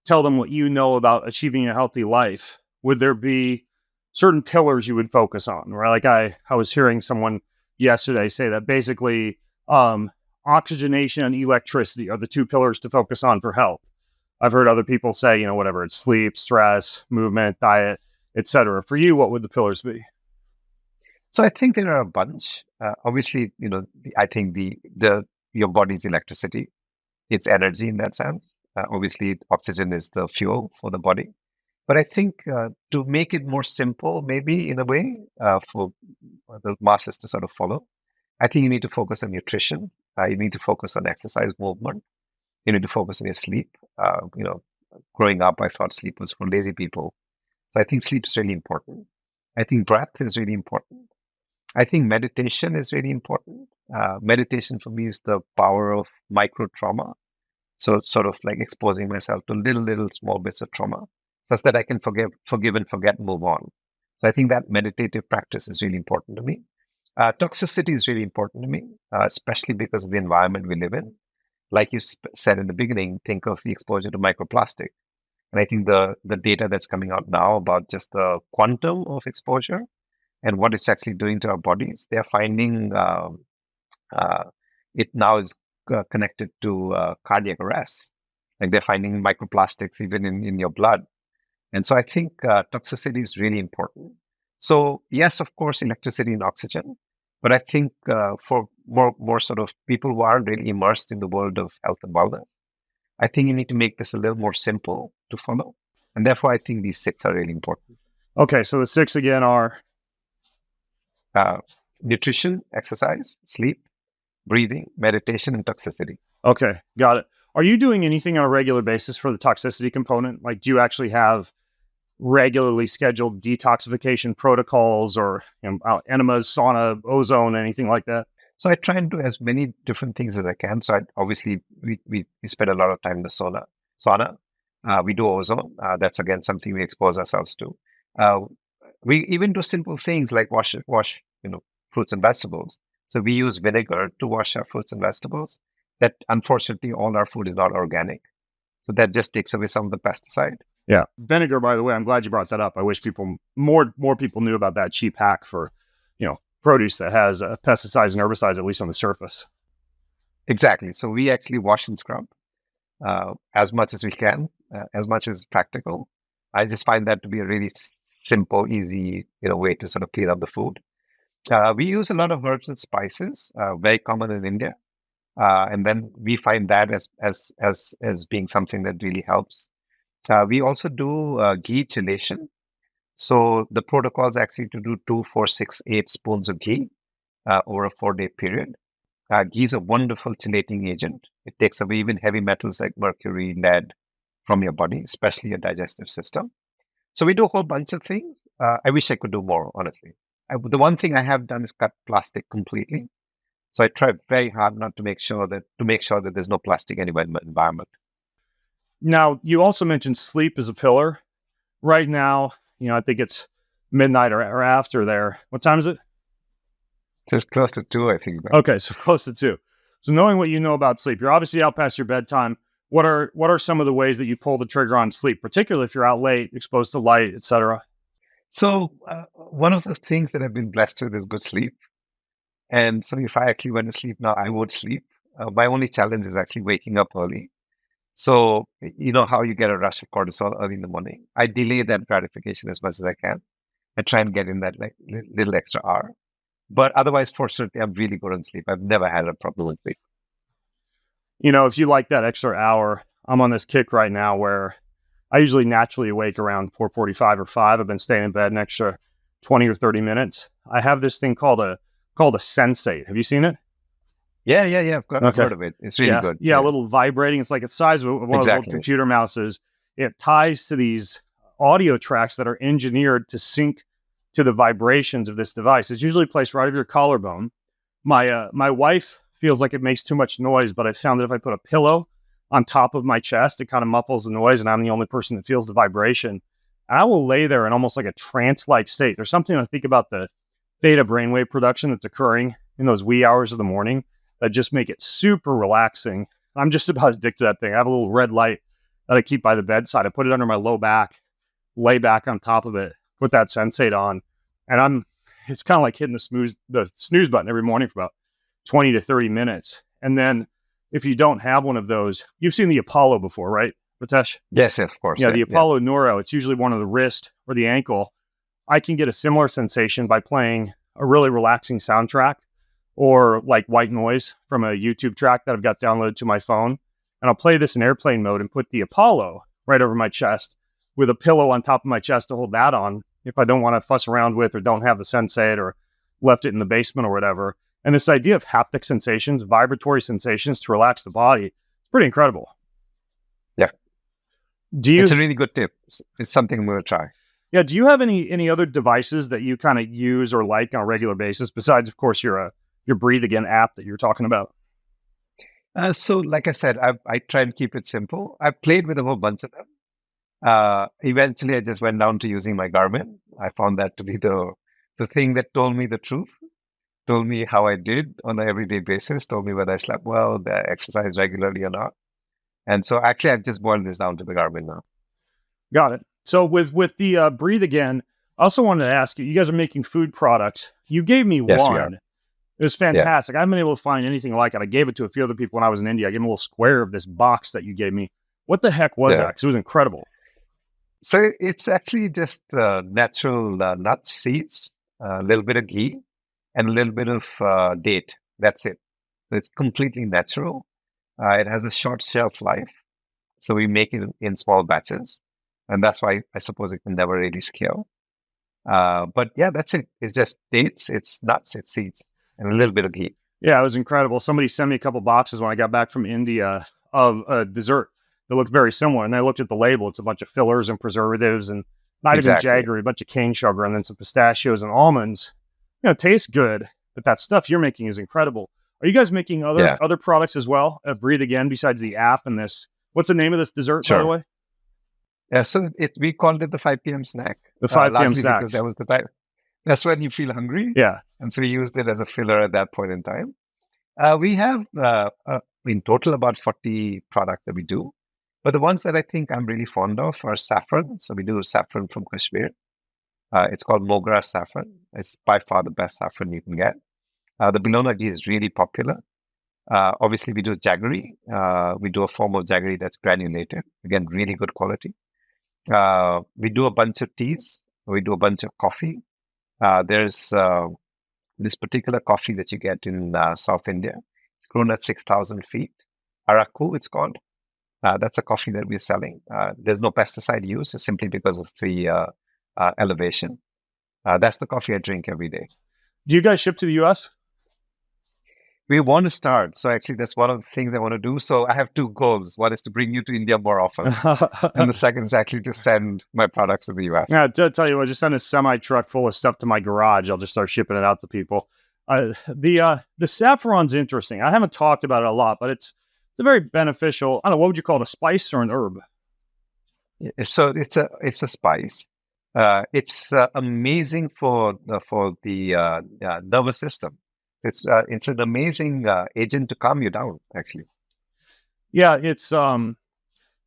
tell them what you know about achieving a healthy life, would there be certain pillars you would focus on? Right? Like I was hearing someone yesterday say that basically oxygenation and electricity are the two pillars to focus on for health. I've heard other people say, whatever, it's sleep, stress, movement, diet, etc. For you, what would the pillars be? So I think there are a bunch. Obviously, I think your body's electricity, it's energy in that sense. Obviously, oxygen is the fuel for the body. But I think to make it more simple, maybe in a way, for the masses to sort of follow, I think you need to focus on nutrition. You need to focus on exercise, movement. You need to focus on your sleep. Growing up, I thought sleep was for lazy people. So I think sleep is really important. I think breath is really important. I think meditation is really important. Meditation for me is the power of micro trauma. So sort of like exposing myself to little small bits of trauma, such that I can forgive and forget, move on. So I think that meditative practice is really important to me. Toxicity is really important to me, especially because of the environment we live in. Like you said in the beginning, think of the exposure to microplastic. And I think the data that's coming out now about just the quantum of exposure and what it's actually doing to our bodies, they're finding it now is connected to cardiac arrest. Like they're finding microplastics even in your blood. And so I think toxicity is really important. So yes, of course, electricity and oxygen. But I think for more sort of people who aren't really immersed in the world of health and wellness, I think you need to make this a little more simple to follow. And therefore, I think these 6 are really important. Okay, so the 6 again are? Nutrition, exercise, sleep, breathing, meditation, and toxicity. Okay, got it. Are you doing anything on a regular basis for the toxicity component? Like, do you actually have regularly scheduled detoxification protocols or enemas, sauna, ozone, anything like that? So I try and do as many different things as I can. So obviously we spend a lot of time in the sauna. We do ozone. That's again something we expose ourselves to. We even do simple things like wash fruits and vegetables. So we use vinegar to wash our fruits and vegetables. That unfortunately all our food is not organic. So that just takes away some of the pesticide. Yeah. Vinegar, by the way, I'm glad you brought that up. I wish more people knew about that cheap hack for, produce that has pesticides and herbicides, at least on the surface. Exactly. So we actually wash and scrub as much as we can, as much as practical. I just find that to be a really simple, easy, way to sort of clean up the food. We use a lot of herbs and spices, very common in India. And then we find that as being something that really helps. We also do ghee chelation. So the protocol is actually to do 2, 4, 6, 8 spoons of ghee over a 4-day period. Ghee is a wonderful chelating agent. It takes away even heavy metals like mercury, lead from your body, especially your digestive system. So we do a whole bunch of things. I wish I could do more, honestly. The one thing I have done is cut plastic completely. So I try very hard not to make sure that there's no plastic anywhere in my environment. Now, you also mentioned sleep as a pillar. Right now, I think it's midnight or after there. What time is it? So it's close to 2, I think. Okay, so close to 2. So knowing what you know about sleep, you're obviously out past your bedtime. What are some of the ways that you pull the trigger on sleep, particularly if you're out late, exposed to light, etc.? So one of the things that I've been blessed with is good sleep. And so if I actually went to sleep now, I would sleep. My only challenge is actually waking up early. So you know how you get a rush of cortisol early in the morning. I delay that gratification as much as I can and try and get in that like little extra hour. But otherwise, fortunately, I'm really good on sleep. I've never had a problem with sleep. If you like that extra hour, I'm on this kick right now where I usually naturally awake around 4:45 or 5. I've been staying in bed an extra 20 or 30 minutes. I have this thing called a sensate. Have you seen it? Yeah. I've Okay. heard of it. It's really Yeah. good. Yeah. A Yeah, little vibrating. It's like the size of one of those old exactly. computer mouses. It ties to these audio tracks that are engineered to sync to the vibrations of this device. It's usually placed right over your collarbone. My wife feels like it makes too much noise, but I found that if I put a pillow on top of my chest, it kind of muffles the noise, and I'm the only person that feels the vibration. I will lay there in almost like a trance-like state. There's something I think about the theta brainwave production that's occurring in those wee hours of the morning that just make it super relaxing. I'm just about addicted to that thing. I have a little red light that I keep by the bedside. I put it under my low back, lay back on top of it, put that sensate on, and it's kind of like hitting the snooze button every morning for about 20 to 30 minutes. And then if you don't have one of those, you've seen the Apollo before, right, Ritesh? Yes, of course. Yeah, Yeah, the yeah. Apollo Neuro, it's usually one of the wrist or the ankle. I can get a similar sensation by playing a really relaxing soundtrack or like white noise from a YouTube track that I've got downloaded to my phone. And I'll play this in airplane mode and put the Apollo right over my chest with a pillow on top of my chest to hold that on if I don't want to fuss around with or don't have the sensate or left it in the basement or whatever. And this idea of haptic sensations, vibratory sensations to relax the body, it's pretty incredible. Yeah. Do you? It's a really good tip. It's something I'm going to try. Yeah. Do you have any other devices that you kind of use or like on a regular basis besides, of course, your Breathe Again app that you're talking about? So, like I said, I try and keep it simple. I played with a whole bunch of them. Eventually, I just went down to using my Garmin. I found that to be the thing that told me the truth, told me how I did on an everyday basis, told me whether I slept well, that I exercised regularly or not. And so, actually, I've just boiled this down to the Garmin now. Got it. So with the Breathe Again, I also wanted to ask you. You guys are making food products. You gave me Yes, we are. one. It was fantastic. I haven't been able to find anything like it. I gave it to a few other people when I was in India. I gave them a little square of this box that you gave me. What the heck was that? Because it was incredible. So it's actually just natural nuts, seeds, a little bit of ghee, and a little bit of date. That's it. So it's completely natural. It has a short shelf life. So we make it in small batches. And that's why I suppose it can never really scale. But yeah, that's it. It's just dates, it's nuts, it's seeds, and a little bit of ghee. Yeah, it was incredible. Somebody sent me a couple boxes when I got back from India of a dessert that looked very similar. And I looked at the label. It's a bunch of fillers and preservatives and not even jaggery, a bunch of cane sugar, and then some pistachios and almonds. It tastes good, but that stuff you're making is incredible. Are you guys making other products as well? Breathe Again, besides the app and this. What's the name of this dessert, by the way? Yeah, so we called it the 5 p.m. snack. The 5 p.m. snack. Because that was the time. That's when you feel hungry. Yeah. And so we used it as a filler at that point in time. We have, in total, about 40 products that we do. But the ones that I think I'm really fond of are saffron. So we do saffron from Kashmir. It's called Mogra saffron. It's by far the best saffron you can get. The Bologna ghee is really popular. Obviously, we do jaggery. We do a form of jaggery that's granulated. Again, really good quality. We do a bunch of teas. We do a bunch of coffee. There's this particular coffee that you get in South India. It's grown at 6,000 feet. Araku, it's called. That's a coffee that we're selling. There's no pesticide use, it's simply because of the elevation. That's the coffee I drink every day. Do you guys ship to the U.S.? We want to start. So actually, that's one of the things I want to do. So I have two goals. One is to bring you to India more often. And the second is actually to send my products to the US. Yeah, to tell you what, just send a semi-truck full of stuff to my garage. I'll just start shipping it out to people. The saffron's interesting. I haven't talked about it a lot, but it's a very beneficial, I don't know, what would you call it, a spice or an herb? So it's a spice. It's amazing for the nervous system. It's an amazing agent to calm you down, actually. Yeah, it's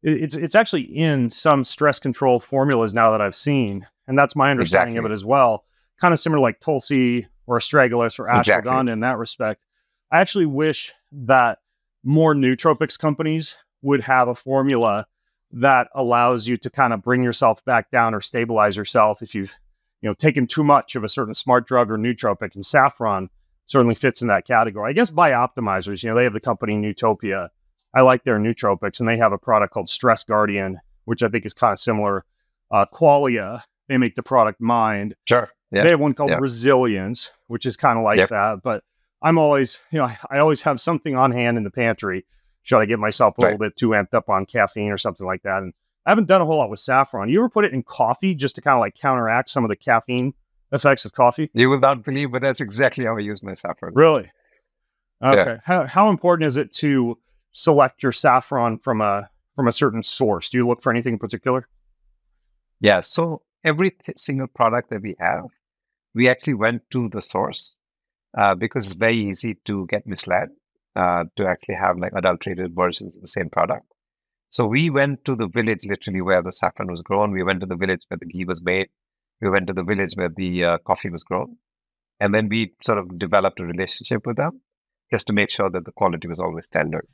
it's actually in some stress control formulas now that I've seen, and that's my understanding of it as well. Kind of similar like Tulsi or astragalus or ashwagandha in that respect. I actually wish that more nootropics companies would have a formula that allows you to kind of bring yourself back down or stabilize yourself if you've taken too much of a certain smart drug or nootropic, and saffron certainly fits in that category. I guess Biooptimizers, they have the company Nootopia. I like their nootropics, and they have a product called Stress Guardian, which I think is kind of similar. Qualia, they make the product Mind. Sure. Yeah. They have one called Resilience, which is kind of like that. But I'm always, I always have something on hand in the pantry should I get myself a little bit too amped up on caffeine or something like that. And I haven't done a whole lot with saffron. You ever put it in coffee just to kind of like counteract some of the caffeine effects of coffee? You will not believe, but that's exactly how I use my saffron. Really? Okay. Yeah. How important is it to select your saffron from a certain source? Do you look for anything in particular? Yeah. So every single product that we have, we actually went to the source because it's very easy to get misled, to actually have like adulterated versions of the same product. So we went to the village literally where the saffron was grown. We went to the village where the ghee was made. We went to the village where the coffee was grown. And then we sort of developed a relationship with them just to make sure that the quality was always standard.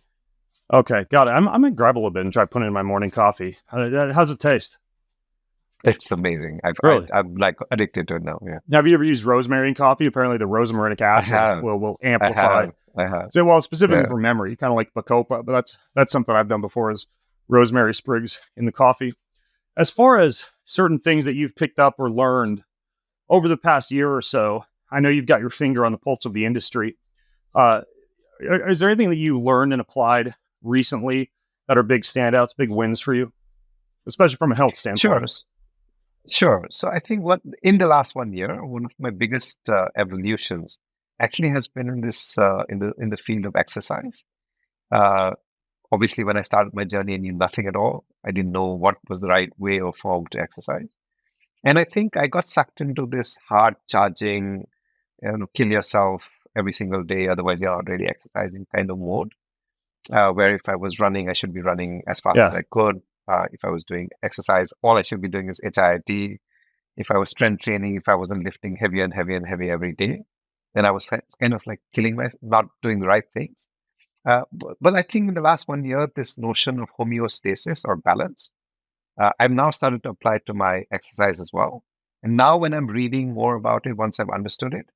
Okay, got it. I'm going to grab a little bit and try putting it in my morning coffee. How's it taste? It's amazing. I'm like addicted to it now. Yeah. Have you ever used rosemary in coffee? Apparently the rosmarinic acid will amplify. I have. So, well, specifically for memory, kind of like bacopa, but that's something I've done before, is rosemary sprigs in the coffee. As far as certain things that you've picked up or learned over the past year or so, I know you've got your finger on the pulse of the industry. Is there anything that you learned and applied recently that are big standouts, big wins for you, especially from a health standpoint? Sure. So I think in the last 1 year, one of my biggest evolutions actually has been in this in the field of exercise. Obviously, when I started my journey, I knew nothing at all. I didn't know what was the right way or form to exercise, and I think I got sucked into this hard charging, kill yourself every single day, otherwise you're not really exercising kind of mode. Where if I was running, I should be running as fast as I could. If I was doing exercise, all I should be doing is HIIT. If I was strength training, if I wasn't lifting heavier and heavier and heavier every day, then I was kind of like killing myself, not doing the right things. But I think in the last 1 year, this notion of homeostasis or balance, I've now started to apply it to my exercise as well. And now when I'm reading more about it, once I've understood it,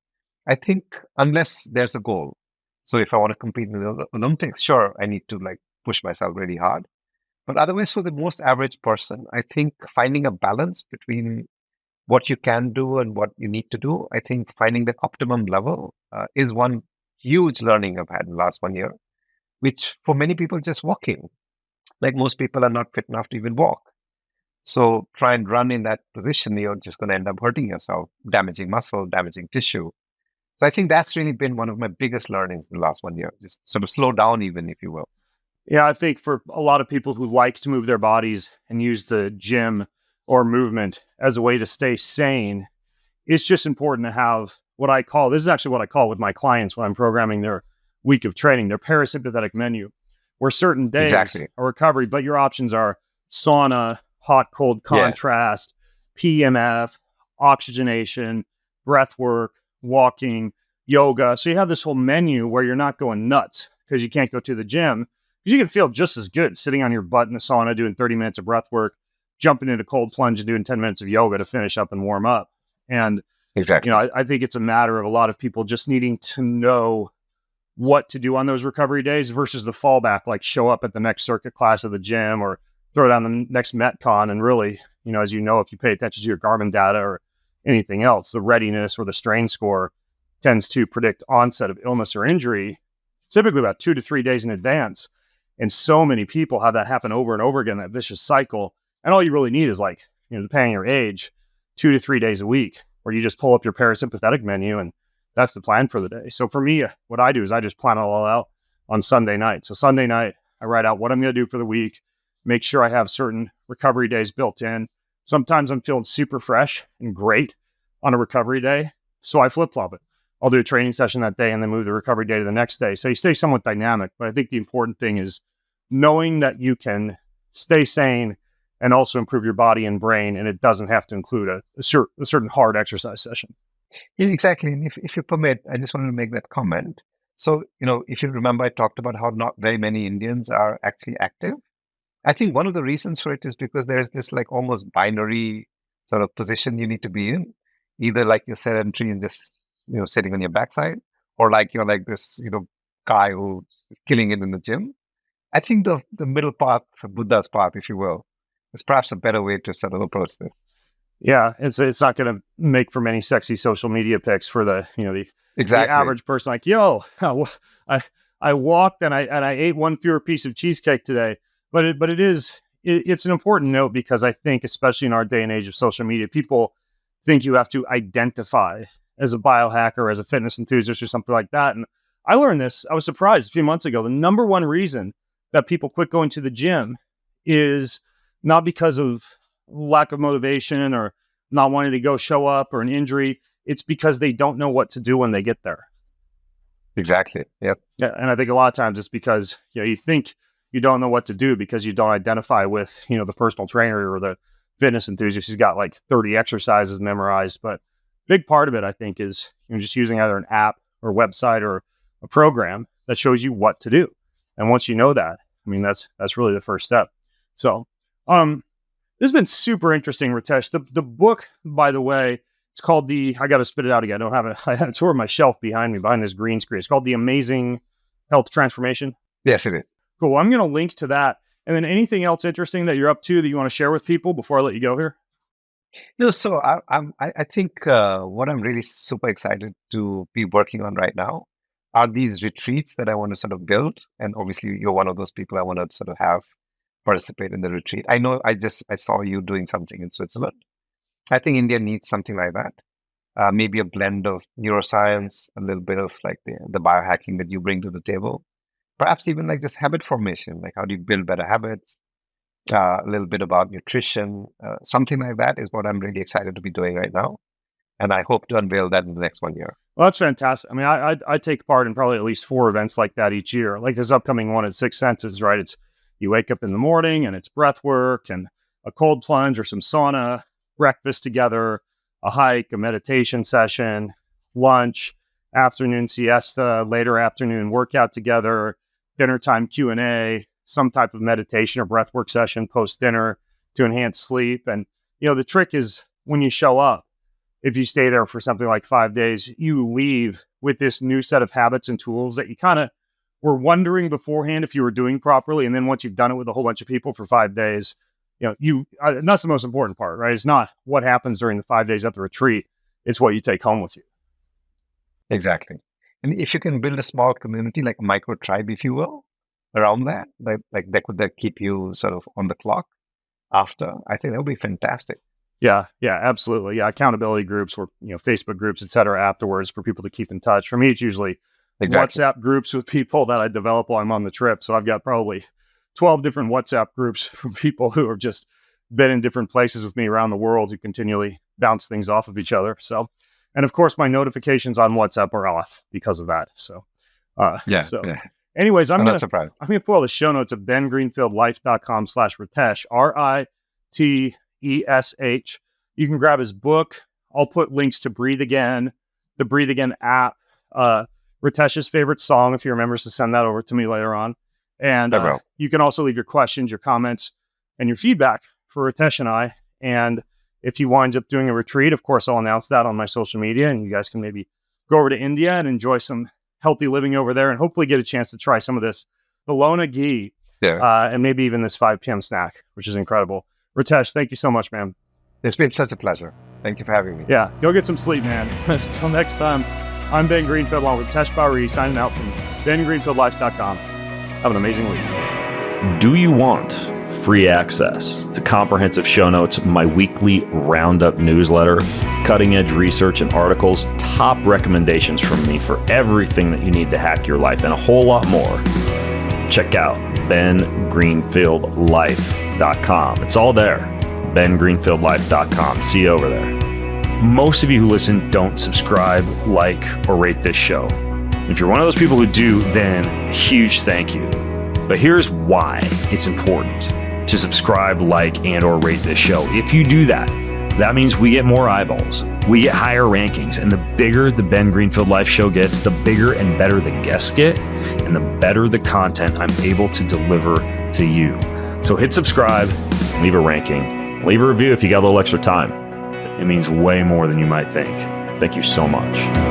I think unless there's a goal, so if I want to compete in the Olympics, sure, I need to like push myself really hard. But otherwise, for the most average person, I think finding a balance between what you can do and what you need to do, I think finding that optimum level is one huge learning I've had in the last 1 year, which for many people, just walking. Like most people are not fit enough to even walk. So try and run in that position, you're just going to end up hurting yourself, damaging muscle, damaging tissue. So I think that's really been one of my biggest learnings in the last 1 year. Just sort of slow down even, if you will. Yeah, I think for a lot of people who like to move their bodies and use the gym or movement as a way to stay sane, it's just important to have this is actually what I call with my clients when I'm programming their week of training, their parasympathetic menu, where certain days are recovery, but your options are sauna, hot, cold contrast, PMF, oxygenation, breath work, walking, yoga. So you have this whole menu where you're not going nuts because you can't go to the gym. Because you can feel just as good sitting on your butt in the sauna doing 30 minutes of breath work, jumping into cold plunge and doing 10 minutes of yoga to finish up and warm up. And I think it's a matter of a lot of people just needing to know what to do on those recovery days versus the fallback, like show up at the next circuit class of the gym or throw down the next Metcon. And really, as you know, if you pay attention to your Garmin data or anything else, the readiness or the strain score tends to predict onset of illness or injury, typically about 2 to 3 days in advance. And so many people have that happen over and over again, that vicious cycle. And all you really need is depending on your age, 2 to 3 days a week, where you just pull up your parasympathetic menu and that's the plan for the day. So for me, what I do is I just plan it all out on Sunday night. So Sunday night, I write out what I'm going to do for the week, make sure I have certain recovery days built in. Sometimes I'm feeling super fresh and great on a recovery day, so I flip-flop it. I'll do a training session that day and then move the recovery day to the next day. So you stay somewhat dynamic, but I think the important thing is knowing that you can stay sane, and also improve your body and brain. And it doesn't have to include a certain hard exercise session. Yeah, exactly. And if you permit, I just wanted to make that comment. So, if you remember, I talked about how not very many Indians are actually active. I think one of the reasons for it is because there's this like almost binary sort of position you need to be in. Either like you're sedentary and just, sitting on your backside, or like you're like this, guy who's killing it in the gym. I think the middle path, Buddha's path, if you will, is perhaps a better way to sort of approach this. Yeah, it's not going to make for many sexy social media pics for the average person. Like, yo, I walked and I ate one fewer piece of cheesecake today. But it's an important note, because I think, especially in our day and age of social media, people think you have to identify as a biohacker, as a fitness enthusiast, or something like that. And I learned this. I was surprised a few months ago. The number one reason that people quit going to the gym is not because of lack of motivation or not wanting to go show up or an injury. It's because they don't know what to do when they get there. Exactly. Yep. Yeah, and I think a lot of times it's because you think you don't know what to do because you don't identify with the personal trainer or the fitness enthusiast who's got like 30 exercises memorized. But big part of it, I think, is just using either an app or website or a program that shows you what to do. And once you know that, that's really the first step. So this has been super interesting, Ritesh. The book, by the way, it's called I got to spit it out again. I don't have it. I had it on my shelf behind this green screen. It's called The Amazing Health Transformation. Yes, it is. Cool. I'm going to link to that. And then anything else interesting that you're up to that you want to share with people before I let you go here? So I think what I'm really super excited to be working on right now are these retreats that I want to sort of build. And obviously you're one of those people I want to sort of have participate in the retreat. I know I saw you doing something in Switzerland. I think India needs something like that. Maybe a blend of neuroscience, a little bit of like the biohacking that you bring to the table. Perhaps even like this habit formation, like how do you build better habits, a little bit about nutrition, something like that is what I'm really excited to be doing right now. And I hope to unveil that in the next 1 year. Well, that's fantastic. I take part in probably at least 4 events like that each year. Like this upcoming one at Six Senses, right? It's you wake up in the morning and it's breath work and a cold plunge or some sauna, breakfast together, a hike, a meditation session, lunch, afternoon siesta, later afternoon workout together, dinner time Q&A, some type of meditation or breathwork session post dinner to enhance sleep. And, the trick is when you show up, if you stay there for something like 5 days, you leave with this new set of habits and tools that you kind of were wondering beforehand if you were doing properly. And then once you've done it with a whole bunch of people for 5 days, and that's the most important part, right? It's not what happens during the 5 days at the retreat. It's what you take home with you. Exactly. And if you can build a small community, like a micro tribe, if you will, around that, like that could keep you sort of on the clock after, I think that would be fantastic. Yeah, absolutely. Yeah, accountability groups or Facebook groups, et cetera, afterwards for people to keep in touch. For me, it's usually WhatsApp groups with people that I develop while I'm on the trip. So I've got probably 12 different WhatsApp groups from people who have just been in different places with me around the world who continually bounce things off of each other. So, and of course, my notifications on WhatsApp are off because of that. So, anyways, I'm going to put all the show notes at bengreenfieldlife.com/Ritesh, RITESH. You can grab his book. I'll put links to Breathe Again, the Breathe Again app, Ritesh's favorite song, if he remembers to send that over to me later on. And you can also leave your questions, your comments, and your feedback for Ritesh and I. And if he winds up doing a retreat, of course, I'll announce that on my social media, and you guys can maybe go over to India and enjoy some healthy living over there and hopefully get a chance to try some of this Bologna ghee and maybe even this 5 p.m. snack, which is incredible. Ritesh, thank you so much, man. It's been such a pleasure. Thank you for having me. Yeah, go get some sleep, man. Until next time, I'm Ben Greenfield along with Ritesh Bawri, signing out from bengreenfieldlife.com. Have an amazing week. Do you want free access to comprehensive show notes, my weekly roundup newsletter, cutting edge research and articles, top recommendations from me for everything that you need to hack your life, and a whole lot more? Check out bengreenfieldlife.com. It's all there. bengreenfieldlife.com. See you over there. Most of you who listen don't subscribe, like, or rate this show. If you're one of those people who do, then a huge thank you. But here's why it's important. to subscribe, like, and or rate this show. If you do that, that means we get more eyeballs, we get higher rankings, and the bigger the Ben Greenfield Life Show gets, the bigger and better the guests get, and the better the content I'm able to deliver to you. So hit subscribe, leave a ranking, leave a review if you got a little extra time. It means way more than you might think. Thank you so much.